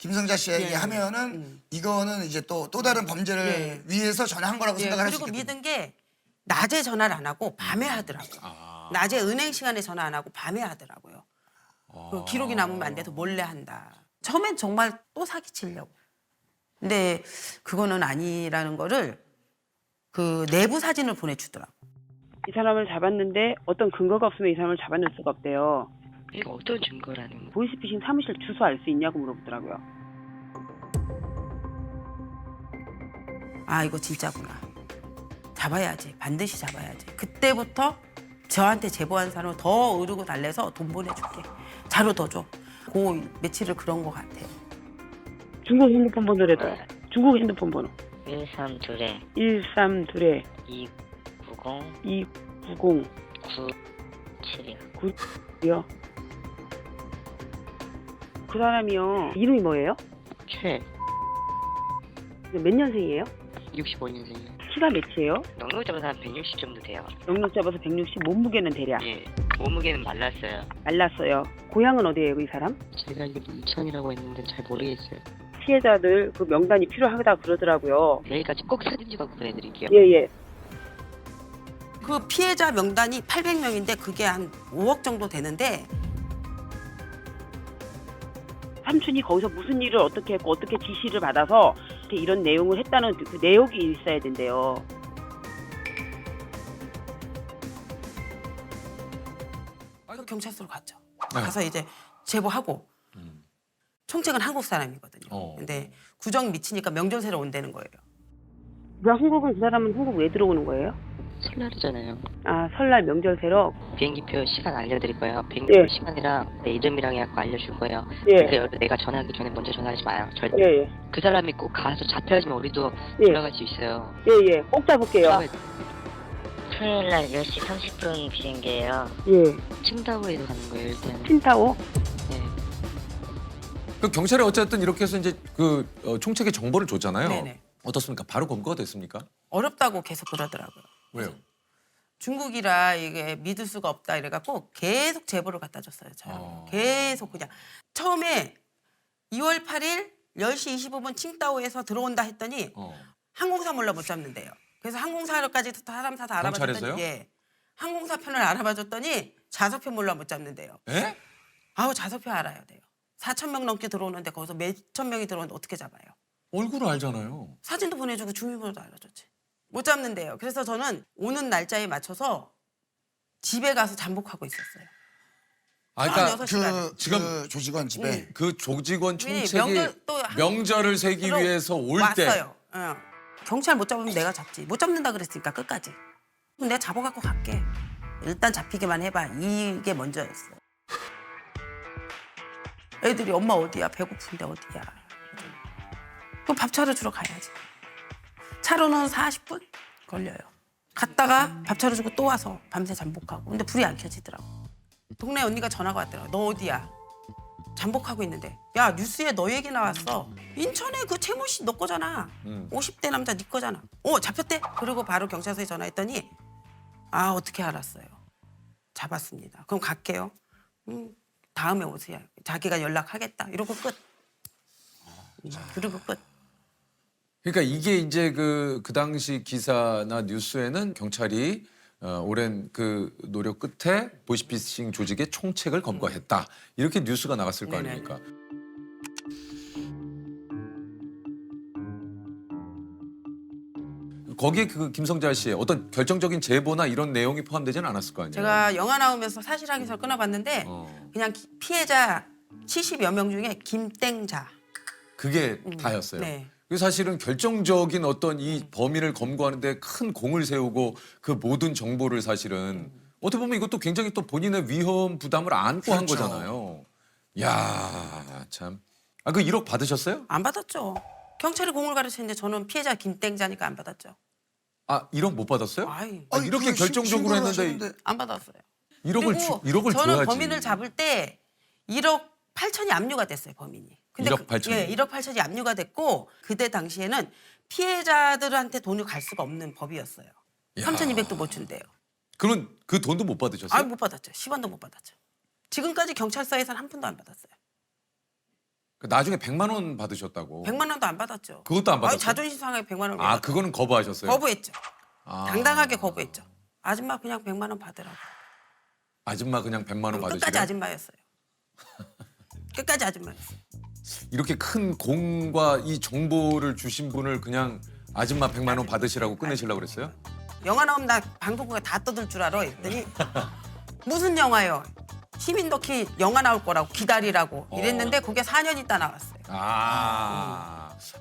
김성자 씨에게 하면은 이거는 이제 또 다른 범죄를 위해서 전화한 거라고 생각을 할 수 그리고 있겠군요. 믿은 게 낮에 전화를 안 하고 밤에 하더라고요. 낮에 은행 시간에 전화 안 하고 밤에 하더라고요. 그 기록이 남으면 안 돼서 몰래 한다. 처음엔 정말 또 사기치려고. 근데 그거는 아니라는 거를 그 내부 사진을 보내주더라고. 이 사람을 잡았는데 어떤 근거가 없으면 이 사람을 잡아낼 수가 없대요. 이거 어떤 증거라는 거? 보이스피싱 사무실 주소 알 수 있냐고 물어보더라고요. 아 이거 진짜구나. 잡아야지. 반드시 잡아야지. 그때부터 저한테 제보한 사람을 더 으르고 달래서 돈 보내줄게. 자료 더 줘. 그 며칠을 그런 것 같아요. 중국 핸드폰 번호래도 중국 핸드폰 번호 132에 132에 290 290 97이요. 9요. 그 사람이요. 이름이 뭐예요? 최 몇 년생이에요? 65년생이요. 키가 몇이에요? 넉넉 잡아서 한 160 정도 돼요. 넉넉 잡아서 160, 몸무게는 대략? 예. 몸무게는 말랐어요. 말랐어요. 고향은 어디예요, 이 사람? 제가 알기로 이천이라고 했는데 잘 모르겠어요. 피해자들 그 명단이 필요하다 그러더라고요. 내일까지 꼭 사진 찍어 보내드릴게요. 예. 그 피해자 명단이 800명인데 그게 한 5억 정도 되는데 삼촌이 거기서 무슨 일을 어떻게 했고 어떻게 지시를 받아서 이런 내용을 했다는 그 내역이 있어야 된대요. 그 경찰서로 갔죠. 가서 이제 제보하고 총책은 한국 사람이거든요. 근데 구정 미치니까 명절새로 온다는 거예요. 왜 한국은 그 사람은 한국 왜 들어오는 거예요? 설날이잖아요. 아 설날 명절새로 비행기표 시간 알려드릴 거예요. 비행기표 시간이랑 내 이름이랑 해갖고 알려줄 거예요. 근데 내가 전화하기 전에 먼저 전화하지 마요. 절대. 그 사람이 꼭 가서 잡혀야지만 우리도 들어갈 수 있어요. 예. 꼭 잡을게요. 토요일날 10시 30분 비행기예요. 예. 칭다오에서 가는 거예요, 일단. 칭다오? 네. 그 경찰이 어쨌든 이렇게 해서 이제 그 총책의 정보를 줬잖아요. 네네. 어떻습니까? 바로 검거가 됐습니까? 어렵다고 계속 그러더라고요. 왜요? 중국이라 이게 믿을 수가 없다 이래갖고 계속 제보를 갖다 줬어요. 저요. 계속 그냥. 처음에 2월 8일 10시 25분 칭다오에서 들어온다 했더니 항공사 몰라 못 잡는데요. 그래서 항공사까지 사람 다 알아봐줬더니 경찰에서요? 항공사 편을 알아봐줬더니 좌석표 몰라 못 잡는데요. 에? 아우 좌석표 알아야 돼요. 4,000명 넘게 들어오는데 거기서 몇천 명이 들어오는데 어떻게 잡아요? 얼굴을 알잖아요. 사진도 보내주고 주민번호도 알려줬지. 못 잡는데요. 그래서 저는 오는 날짜에 맞춰서 집에 가서 잠복하고 있었어요. 아, 그러니까 6시간. 지금 그 조직원 집에 그 조직원 총책이 명절 또 명절을 세기 위해서 올 때 왔어요. 경찰 못 잡으면 내가 잡지. 못 잡는다 그랬으니까 끝까지. 그럼 내가 잡아갖고 갈게. 일단 잡히기만 해봐. 이게 먼저였어요. 애들이 엄마 어디야? 배고픈데 어디야? 그럼 밥 차려주러 가야지. 차로는 40분 걸려요. 갔다가 밥 차려주고 또 와서 밤새 잠복하고. 근데 불이 안 켜지더라고. 동네 언니가 전화가 왔더라고. 너 어디야? 잠복하고 있는데. 야 뉴스에 너 얘기 나왔어. 인천에 그 최모 씨 너 거잖아. 50대 남자 네 거잖아. 잡혔대? 그리고 바로 경찰서에 전화했더니 아 어떻게 알았어요? 잡았습니다. 그럼 갈게요. 다음에 오세요. 자기가 연락하겠다. 이러고 끝. 그리고 끝. 그러니까 이게 이제 그 당시 기사나 뉴스에는 경찰이 오랜 그 노력 끝에 보이스피싱 조직의 총책을 검거했다. 이렇게 뉴스가 나갔을 거 아닙니까? 거기에 그 김성자 씨의 어떤 결정적인 제보나 이런 내용이 포함되지는 않았을 거 아니에요? 제가 영화 나오면서 사실 확인서를 끊어봤는데 그냥 피해자 70여 명 중에 김땡자. 그게 다였어요. 네. 그 사실은 결정적인 어떤 이 범인을 검거하는 데 큰 공을 세우고 그 모든 정보를 사실은 어떻게 보면 이것도 굉장히 또 본인의 위험 부담을 안고 한 거잖아요. 야, 참. 아, 그 1억 받으셨어요? 안 받았죠. 경찰이 공을 가르치는데 저는 피해자 김땡자니까 안 받았죠. 아, 1억 못 받았어요? 아이. 이렇게 결정적으로 했는데 안 받았어요. 1억을 저는 줘야지. 범인을 잡을 때 1억 8천이 압류가 됐어요, 범인이. 근데 1억 8천이? 예, 1억 8천이 압류가 됐고 그때 당시에는 피해자들한테 돈이 갈 수가 없는 법이었어요. 3,200도 못 준대요. 그러면 그 돈도 못 받으셨어요? 못 받았죠. 10원도 못 받았죠. 지금까지 경찰서에서는 한 푼도 안 받았어요. 나중에 100만 원 받으셨다고. 100만 원도 안 받았죠. 그것도 안 받았어요? 자존심 상하게 100만 원을 아, 그거는 거부하셨어요? 거부했죠. 아. 당당하게 거부했죠. 아줌마 그냥 100만 원 받으라고. 아줌마 그냥 100만 원 받으시고. 끝까지 아줌마였어요. 끝까지 아줌마였어요. 이렇게 큰 공과 이 정보를 주신 분을 그냥 아줌마 100만 원 받으시라고 끝내시려고 그랬어요? 영화 나오면 나 방송국에 다 떠들 줄 알아 했더니 무슨 영화요? 시민덕희 영화 나올 거라고 기다리라고 이랬는데 그게 4년 있다 나왔어요.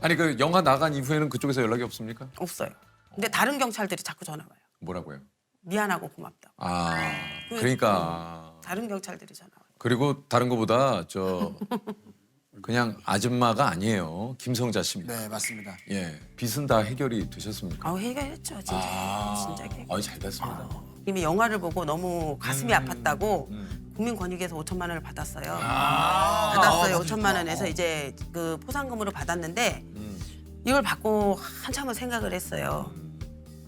아니 그 영화 나간 이후에는 그쪽에서 연락이 없습니까? 없어요. 근데 다른 경찰들이 자꾸 전화 와요. 뭐라고요? 미안하고 고맙다. 그러니까 다른 경찰들이 전화 와요. 그리고 다른 거보다 그냥 아줌마가 아니에요. 김성자 씨입니다. 네, 맞습니다. 예, 빚은 다 해결이 되셨습니까? 해결했죠, 진짜. 진짜 해결. 잘 됐습니다. 이미 영화를 보고 너무 가슴이 아팠다고 국민권익위에서 5천만 원을 받았어요. 받았어요. 5천만 원에서 이제 그 포상금으로 받았는데 이걸 받고 한참을 생각을 했어요.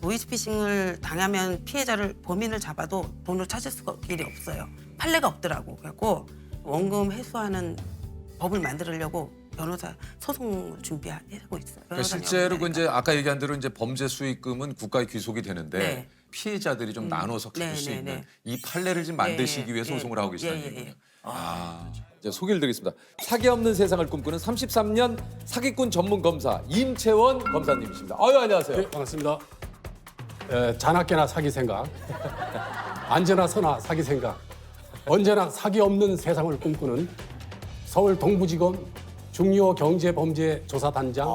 보이스피싱을 당하면 범인을 잡아도 돈을 찾을 수가 길이 없어요. 판례가 없더라고. 그래갖고 원금 회수하는 법을 만들려고 변호사 소송을 준비하고 있어요. 그러니까 실제로 그 이제 아까 얘기한 대로 이제 범죄 수익금은 국가에 귀속이 되는데 피해자들이 좀 나눠서 가질 수 있는 이 판례를 지금 만드시기 위해 소송을 하고 계시다는 얘기예요. 이제 소개를 드리겠습니다. 사기 없는 세상을 꿈꾸는 33년 사기꾼 전문 검사 임채원 검사님이십니다. 안녕하세요. 네, 반갑습니다. 자나깨나 사기 생각, 안전하 선하 사기 생각, 언제나 사기 없는 세상을 꿈꾸는 서울 동부지검 중요경제범죄조사단장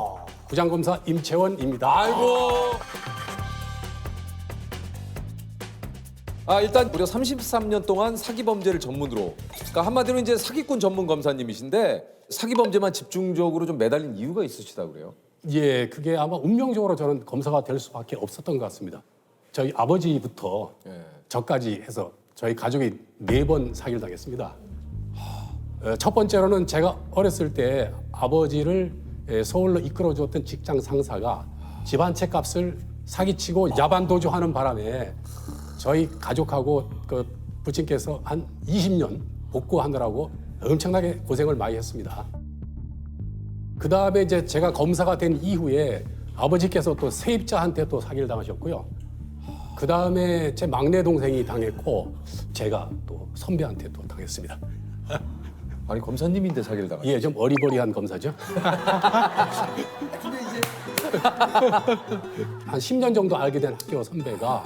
부장검사 임채원입니다. 아이고. 일단 무려 33년 동안 사기 범죄를 전문으로, 그러니까 한마디로 이제 사기꾼 전문 검사님이신데 사기 범죄만 집중적으로 좀 매달린 이유가 있으시다 그래요? 예, 그게 아마 운명적으로 저는 검사가 될 수밖에 없었던 것 같습니다. 저희 아버지부터 저까지 해서 저희 가족이 4번 사기를 당했습니다. 첫 번째로는 제가 어렸을 때 아버지를 서울로 이끌어주었던 직장 상사가 집 한 채 값을 사기치고 야반도주하는 바람에 저희 가족하고 그 부친께서 한 20년 복구하느라고 엄청나게 고생을 많이 했습니다. 그 다음에 이제 제가 검사가 된 이후에 아버지께서 또 세입자한테 또 사기를 당하셨고요. 그 다음에 제 막내 동생이 당했고 제가 또 선배한테 또 당했습니다. 아니 검사님인데 사기를 당하셨어요? 예, 좀 어리버리한 검사죠. 한 10년 정도 알게 된 학교 선배가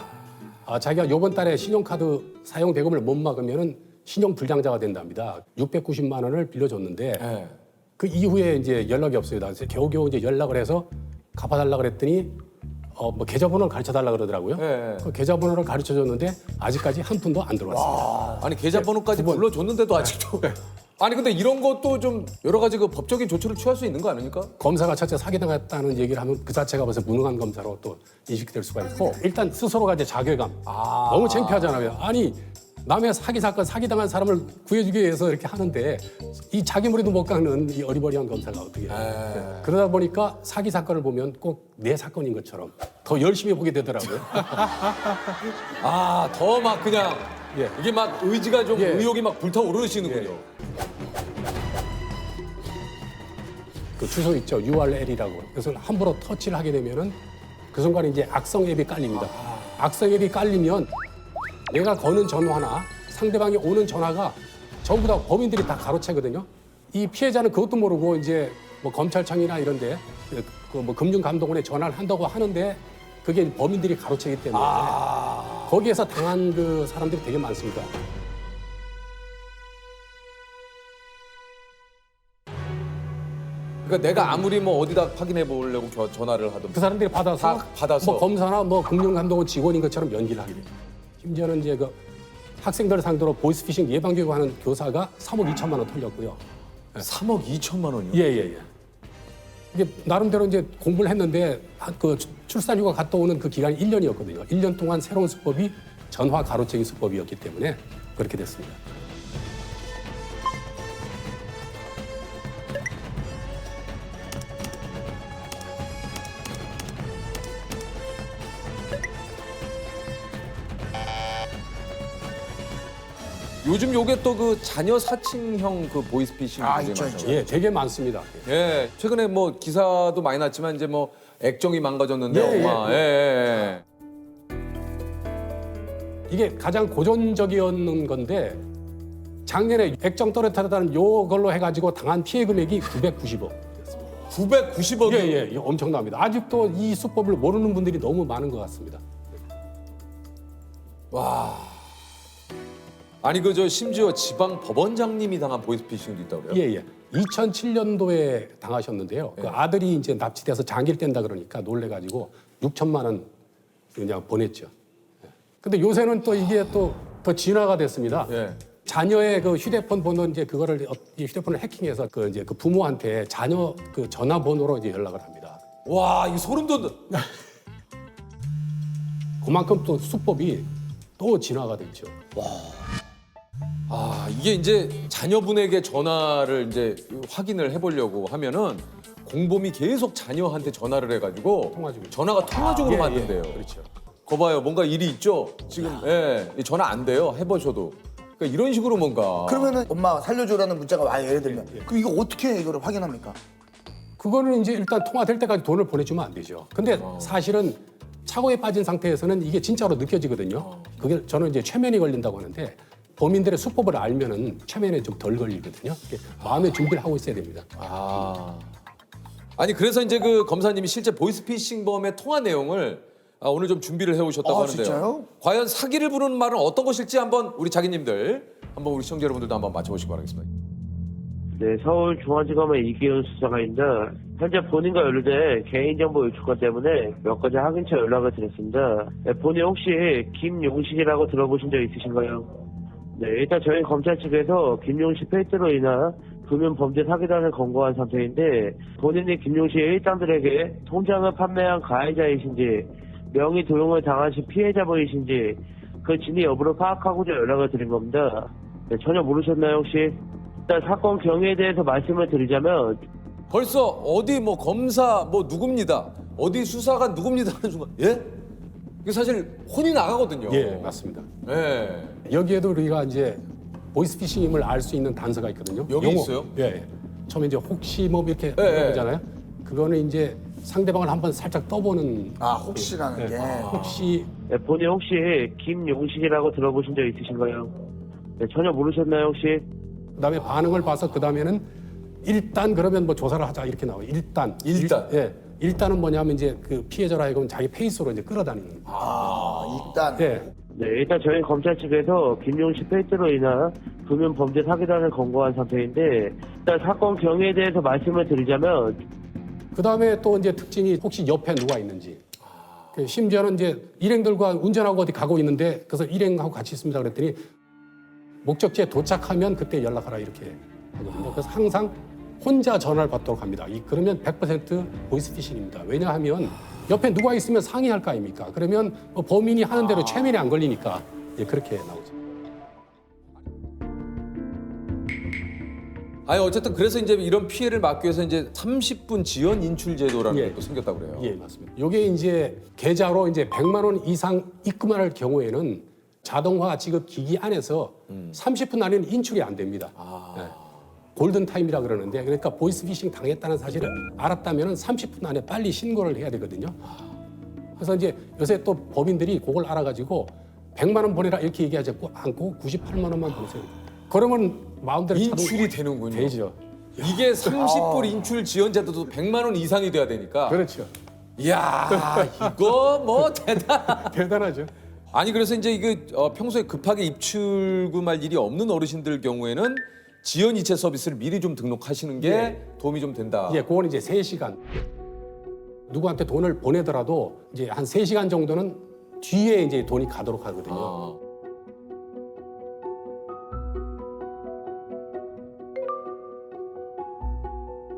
자기가 이번 달에 신용카드 사용 대금을 못 막으면 신용불량자가 된답니다. 690만 원을 빌려줬는데 그 이후에 이제 연락이 없어요. 그래서 겨우겨우 이제 연락을 해서 갚아달라 그랬더니 뭐 계좌번호를 가르쳐달라 그러더라고요. 그 계좌번호를 가르쳐줬는데 아직까지 한 푼도 안 들어왔습니다. 아니 계좌번호까지 불러줬는데도 아직도. 아니 근데 이런 것도 좀 여러 가지 그 법적인 조치를 취할 수 있는 거 아닙니까? 검사가 첫째 사기당했다는 얘기를 하면 그 자체가 벌써 무능한 검사로 또 인식될 수가 있고 일단 스스로가 이제 자괴감 너무 창피하잖아요. 아니 남의 사기 사건 사기당한 사람을 구해주기 위해서 이렇게 하는데 이 자기 머리도 못 깎는 이 어리버리한 검사가 어떻게 그러다 보니까 사기 사건을 보면 꼭 내 사건인 것처럼 더 열심히 보게 되더라고요. 더 막 그냥 이게 막 의지가 좀 의욕이 막 불타오르시는군요. 그 주소 있죠. URL이라고. 그래서 함부로 터치를 하게 되면은 그 순간에 이제 악성 앱이 깔립니다. 악성 앱이 깔리면 내가 거는 전화나 상대방이 오는 전화가 전부 다 범인들이 다 가로채거든요. 이 피해자는 그것도 모르고 이제 뭐 검찰청이나 이런데 그 뭐 금융감독원에 전화를 한다고 하는데 그게 범인들이 가로채기 때문에 거기에서 당한 그 사람들이 되게 많습니다. 그러니까 내가 아무리 뭐 어디다 확인해 보려고 전화를 하든 그 사람들이 받아서 뭐 검사나 뭐 금융감독원 직원인 것처럼 연기를 하게 돼요. 심지어는 이제 그 학생들 상대로 보이스피싱 예방교육하는 교사가 3억 2천만 원 털렸고요. 3억 2천만 원이요? 예. 이게 나름대로 이제 공부를 했는데 그 출산휴가 갔다 오는 그 기간이 1년이었거든요. 1년 동안 새로운 수법이 전화 가로채기 수법이었기 때문에 그렇게 됐습니다. 요즘 요게 또 그 자녀 사칭형 그 보이스피싱 되게 있죠, 많죠. 있죠. 예, 되게 많습니다. 예, 최근에 뭐 기사도 많이 났지만 이제 뭐 액정이 망가졌는데 예, 엄마. 예. 이게 가장 고전적이었는 건데 작년에 액정 떨어뜨렸다는 요걸로 해가지고 당한 피해 금액이 990억. 990억이? 예, 예, 엄청납니다. 아직도 이 수법을 모르는 분들이 너무 많은 것 같습니다. 와. 아니 그 저 심지어 지방 법원장님이 당한 보이스피싱도 있다고요? 예, 예. 2007년도에 당하셨는데요. 그 아들이 이제 납치돼서 장기를 뗀다 그러니까 놀래가지고 6천만 원 그냥 보냈죠. 예. 근데 요새는 또 이게 또 더 진화가 됐습니다. 예. 자녀의 그 휴대폰 번호 이제 그거를 이 휴대폰을 해킹해서 그 이제 그 부모한테 자녀 그 전화번호로 이제 연락을 합니다. 와, 이 소름 돋는. 그만큼 또 수법이 또 진화가 됐죠. 아, 이게 이제 자녀분에게 전화를 이제 확인을 해보려고 하면은 공범이 계속 자녀한테 전화를 해가지고 전화가 통화중으로 받는데요. 그렇죠. 거 봐요, 뭔가 일이 있죠. 지금 예, 이 전화 안 돼요. 해보셔도. 그러니까 이런 식으로 뭔가. 그러면은 엄마 살려줘라는 문자가 와요, 예를 들면. 그럼 이거 어떻게 이거를 확인합니까? 그거는 이제 일단 통화될 때까지 돈을 보내주면 안 되죠. 근데 사실은 착오에 빠진 상태에서는 이게 진짜로 느껴지거든요. 그게 저는 이제 최면이 걸린다고 하는데 범인들의 수법을 알면은 최면에 좀 덜 걸리거든요. 마음의 준비를 하고 있어야 됩니다. 아. 아니 그래서 이제 그 검사님이 실제 보이스피싱범의 통화 내용을 오늘 좀 준비를 해오셨다고 하는데요. 진짜요? 과연 사기를 부르는 말은 어떤 것일지 한번 우리 자기님들 한번 우리 시청자 여러분들도 한번 맞춰보시기 바라겠습니다. 네, 서울중앙지검의 이기훈 수사관입니다. 현재 본인과 연루된 개인정보 유출건 때문에 몇 가지 확인차 연락을 드렸습니다. 네, 본인 혹시 김용식이라고 들어보신 적 있으신가요? 네, 일단 저희 검찰 측에서 김용식 페이트로 인한 금융범죄 사기단을 검거한 상태인데 본인이 김용식의 일당들에게 통장을 판매한 가해자이신지 명의 도용을 당하신 피해자분이신지 그 진위 여부를 파악하고자 연락을 드린 겁니다. 네, 전혀 모르셨나요 혹시? 일단 사건 경위에 대해서 말씀을 드리자면 벌써 어디 뭐 검사 뭐 누굽니다. 어디 수사관 누굽니다 하는 순간 예? 이게 사실 혼이 나가거든요. 예, 맞습니다. 예. 여기에도 우리가 이제 보이스피싱임을 알 수 있는 단서가 있거든요. 여기 있어요? 예, 예. 처음에 이제 혹시 뭐 이렇게 예. 보잖아요. 그거는 이제 상대방을 한번 살짝 떠보는. 혹시라는 게. 혹시. 네, 본인 혹시 김용식이라고 들어보신 적 있으신가요? 네, 전혀 모르셨나요 혹시? 그다음에 반응을 봐서 그다음에는 일단 그러면 뭐 조사를 하자 이렇게 나와요. 일단. 예. 일단은 뭐냐면 이제 그 피해자로 하여금 자기 페이스로 이제 끌어다니는. 일단. 예. 네, 일단 저희 검찰 측에서 김용식 페이트로 인한 금융범죄 사기단을 검거한 상태인데 일단 사건 경위에 대해서 말씀을 드리자면 그다음에 또 이제 특징이 혹시 옆에 누가 있는지. 심지어는 이제 일행들과 운전하고 어디 가고 있는데 그래서 일행하고 같이 있습니다 그랬더니 목적지에 도착하면 그때 연락하라 이렇게 하거든요. 그래서 항상 혼자 전화를 받도록 합니다. 그러면 100% 보이스피싱입니다. 왜냐하면 옆에 누가 있으면 상의할 거 아닙니까? 그러면 뭐 범인이 하는 대로 최면이 안 걸리니까 그렇게 나오죠. 아니 어쨌든 그래서 이제 이런 피해를 막기 위해서 이제 30분 지연 인출 제도라는 게 또 생겼다고 그래요. 예, 맞습니다. 이게 이제 계좌로 이제 100만 원 이상 입금할 경우에는 자동화 지급 기기 안에서 30분 안에는 인출이 안 됩니다. 네. 골든 타임이라 그러는데 그러니까 보이스피싱 당했다는 사실을 알았다면 30분 안에 빨리 신고를 해야 되거든요. 그래서 이제 요새 또 법인들이 그걸 알아가지고 100만 원 보내라 이렇게 얘기하지 않고 98만 원만 보내세요. 그러면 마음대로 인출이 되는군요. 되죠. 이게 30불 인출 지연 제도도 100만 원 이상이 돼야 되니까. 그렇죠. 이야, 이거 뭐 대단하죠. 아니 그래서 이제 이게 평소에 급하게 입출금할 일이 없는 어르신들 경우에는 지연 이체 서비스를 미리 좀 등록하시는 게 도움이 좀 된다. 예, 그건 이제 3시간. 누구한테 돈을 보내더라도 이제 한 3시간 정도는 뒤에 이제 돈이 가도록 하거든요.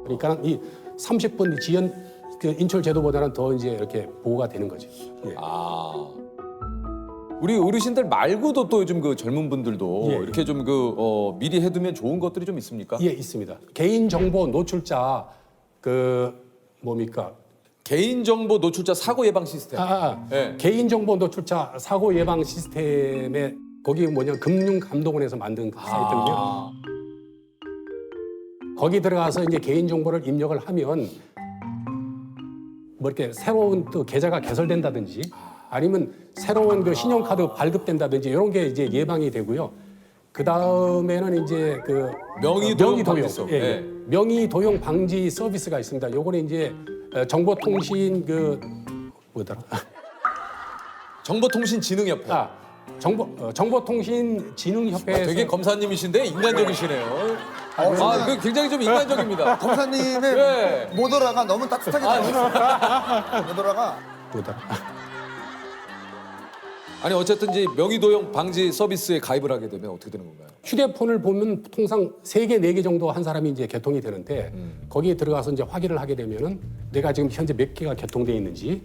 그러니까 이 30분 지연 그 인출 제도보다는 더 이제 이렇게 보호가 되는 거죠. 예. 우리 어르신들 말고도 또 요즘 그 젊은 분들도 이렇게 좀 미리 해두면 좋은 것들이 좀 있습니까? 예, 있습니다. 개인정보 노출자 뭡니까? 개인정보 노출자 사고 예방 시스템. 개인정보 노출자 사고 예방 시스템에 거기 뭐냐 금융감독원에서 만든 그 사이트인데요. 거기 들어가서 이제 개인정보를 입력을 하면 뭐 이렇게 새로운 또 계좌가 개설된다든지 아니면 새로운 그 신용카드 발급된다든지 이런 게 이제 예방이 되고요. 그 다음에는 이제 그 명의도용 예, 명의도용 방지 서비스가 있습니다. 요거는 이제 정보통신 그 뭐더라? 정보통신진흥협회. 정보통신진흥협회에서 되게 검사님이신데 인간적이시네요. 그 굉장히 좀 인간적입니다. 검사님의 네. 모더라가 너무 따뜻하게 나왔어요. 모더라가. 아니 어쨌든 이제 명의도용 방지 서비스에 가입을 하게 되면 어떻게 되는 건가요? 휴대폰을 보면 통상 3개, 4개 정도 한 사람이 이제 개통이 되는데 거기에 들어가서 이제 확인을 하게 되면은 내가 지금 현재 몇 개가 개통돼 있는지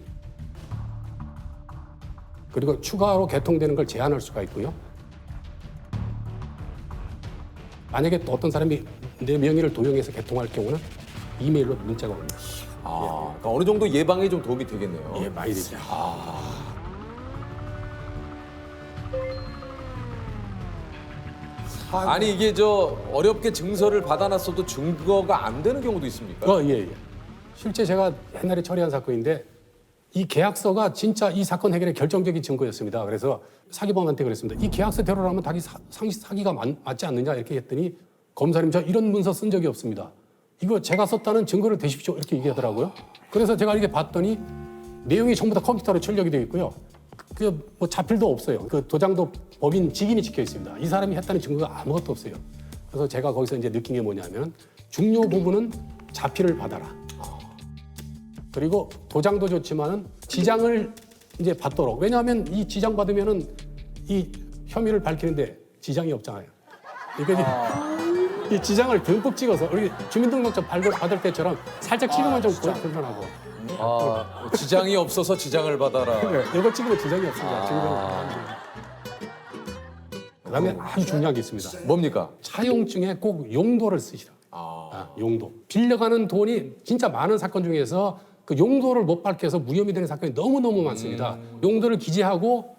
그리고 추가로 개통되는 걸 제한할 수가 있고요. 만약에 또 어떤 사람이 내 명의를 도용해서 개통할 경우는 이메일로 문자가 옵니다. 그러니까 어느 정도 예방에 좀 도움이 되겠네요. 예, 많이 되죠. 아니 이게 저 어렵게 증서를 받아놨어도 증거가 안 되는 경우도 있습니까? 예. 실제 제가 옛날에 처리한 사건인데 이 계약서가 진짜 이 사건 해결의 결정적인 증거였습니다. 그래서 사기범한테 그랬습니다. 이 계약서대로라면 사기가 맞지 않느냐 이렇게 했더니 검사님 저 이런 문서 쓴 적이 없습니다. 이거 제가 썼다는 증거를 대십시오 이렇게 얘기하더라고요. 그래서 제가 이렇게 봤더니 내용이 전부 다 컴퓨터로 출력이 되어 있고요. 뭐 자필도 없어요. 그 도장도 법인 직인이 찍혀 있습니다. 이 사람이 했다는 증거가 아무것도 없어요. 그래서 제가 거기서 이제 느낀 게 뭐냐면 중요 부분은 자필을 받아라. 그리고 도장도 좋지만은 지장을 이제 받도록. 왜냐하면 이 지장 받으면은 이 혐의를 밝히는데 지장이 없잖아요. 그러니까 이 지장을 듬뿍 찍어서 우리 주민등록증 받을 때처럼 살짝 찍으면 좀 불편하고. 지장이 없어서 지장을 받아라. 이거 찍으면 지장이 없습니다. 그다음에 아주 중요한 게 있습니다. 뭡니까? 차용증에 꼭 용도를 쓰시라. 용도. 빌려가는 돈이 진짜 많은 사건 중에서 그 용도를 못 밝혀서 무혐의 되는 사건이 너무너무 많습니다. 용도를 기재하고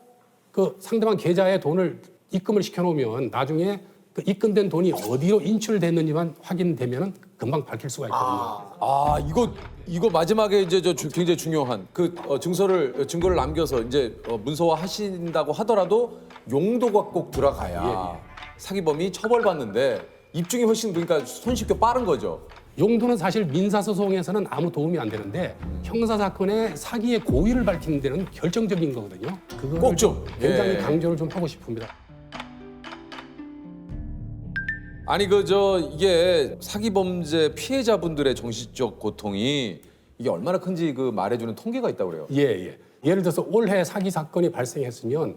그 상대방 계좌에 돈을 입금을 시켜놓으면 나중에 그 입금된 돈이 어디로 인출됐는지만 확인되면 금방 밝힐 수가 있거든요. 이거 마지막에 이제 굉장히 중요한 그 증거를 남겨서 이제 문서화 하신다고 하더라도 용도가 꼭 들어가야 사기범이 처벌받는데 입증이 훨씬 그러니까 손쉽게 빠른 거죠. 용도는 사실 민사소송에서는 아무 도움이 안 되는데 형사사건의 사기의 고의를 밝히는 데는 결정적인 거거든요. 그거를 꼭 좀 굉장히 강조를 좀 하고 싶습니다. 아니 이게 사기 범죄 피해자분들의 정신적 고통이 이게 얼마나 큰지 그 말해주는 통계가 있다고 그래요. 예. 예를 들어서 올해 사기 사건이 발생했으면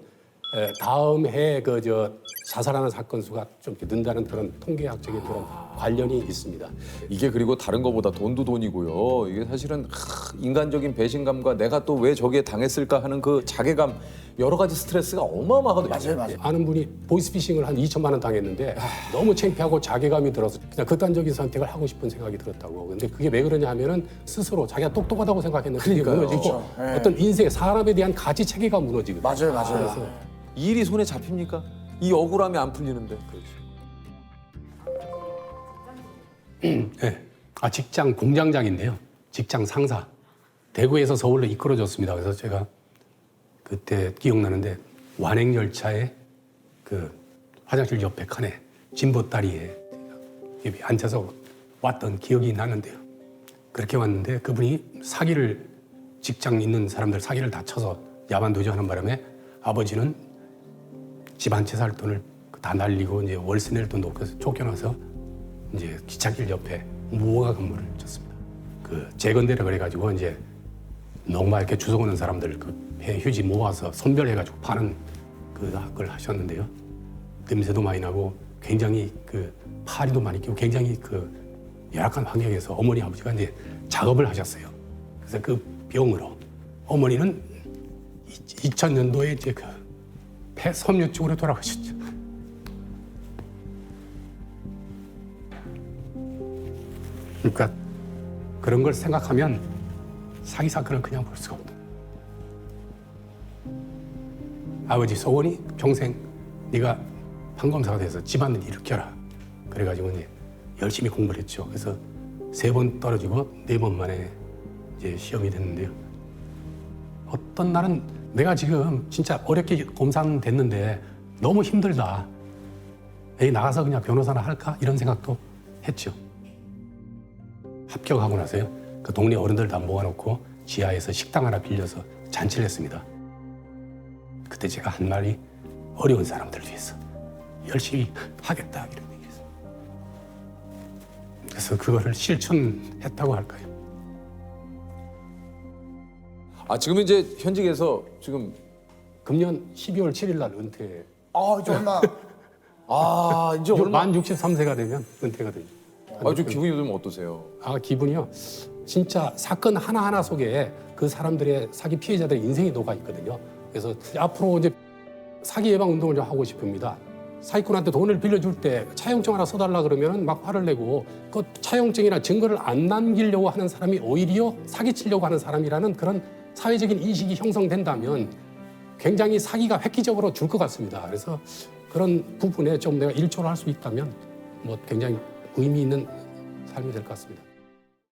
다음 해 자살하는 사건 수가 좀 는다는 그런 통계학적인 그런 관련이 있습니다. 이게 그리고 다른 것보다 돈도 돈이고요. 이게 사실은 인간적인 배신감과 내가 또 왜 저기에 당했을까 하는 그 자괴감 여러 가지 스트레스가 어마어마하거든요. 맞아요. 아는 분이 보이스피싱을 한 2천만 원 당했는데 너무 창피하고 자괴감이 들어서 그냥 극단적인 선택을 하고 싶은 생각이 들었다고. 근데 그게 왜 그러냐 하면은 스스로 자기가 똑똑하다고 생각했는데 그게 무너지고 그렇죠. 어떤 인생 사람에 대한 가치 체계가 무너지거든요. 맞아요. 이 일이 손에 잡힙니까? 이 억울함이 안 풀리는데. 네. 직장 공장장인데요. 직장 상사. 대구에서 서울로 이끌어줬습니다. 그래서 제가 그때 기억나는데 완행열차에 그 화장실 옆에 칸에 진보다리에 앉아서 왔던 기억이 나는데요. 그렇게 왔는데 그분이 직장 있는 사람들 사기를 다 쳐서 야만 도주하는 바람에 아버지는 집 한 채 살 돈을 다 날리고 이제 월세 낼 돈도 없어서 쫓겨나서 이제 기찻길 옆에 무허가 근무를 쳤습니다. 그 재건대라 그래가지고 이제 농마 이렇게 주워 오는 사람들 그 배 휴지 모아서 선별해가지고 파는 그걸 하셨는데요. 냄새도 많이 나고 굉장히 그 파리도 많이 끼고 굉장히 그 열악한 환경에서 어머니 아버지가 이제 작업을 하셨어요. 그래서 그 병으로 어머니는 2000년도에 이제 그 폐섬유 쪽으로 돌아가셨죠. 그러니까 그런 걸 생각하면 사기 사건을 그냥 볼 수가 없다. 아버지 소원이 평생 네가 판검사가 돼서 집안일 일으켜라. 그래가지고 이제 열심히 공부를 했죠. 그래서 3번 떨어지고 4번 만에 이제 시험이 됐는데요. 어떤 날은 내가 지금 진짜 어렵게 검사됐는데 너무 힘들다. 에이, 나가서 그냥 변호사나 할까? 이런 생각도 했죠. 합격하고 나서요. 그 동네 어른들 다 모아놓고 지하에서 식당 하나 빌려서 잔치를 했습니다. 그때 제가 한 말이 어려운 사람들 위해서 열심히 하겠다 이런 얘기했어요. 그래서 그거를 실천했다고 할까요? 아 지금 이제 현직에서 지금 금년 12월 7일 날 은퇴. 이제 얼마? 이제 얼마? 만 63세가 되면 은퇴가 됩니다. 좀 기분이 좀 어떠세요? 기분이요? 진짜 사건 하나하나 속에 그 사람들의 사기 피해자들의 인생이 녹아 있거든요. 그래서 앞으로 이제 사기 예방 운동을 좀 하고 싶습니다. 사기꾼한테 돈을 빌려줄 때 차용증 하나 써달라 그러면 막 화를 내고 그 차용증이나 증거를 안 남기려고 하는 사람이 오히려 사기치려고 하는 사람이라는 그런 사회적인 인식이 형성된다면 굉장히 사기가 획기적으로 줄 것 같습니다. 그래서 그런 부분에 좀 내가 일조를 할 수 있다면 뭐 굉장히 의미 있는 삶이 될 것 같습니다.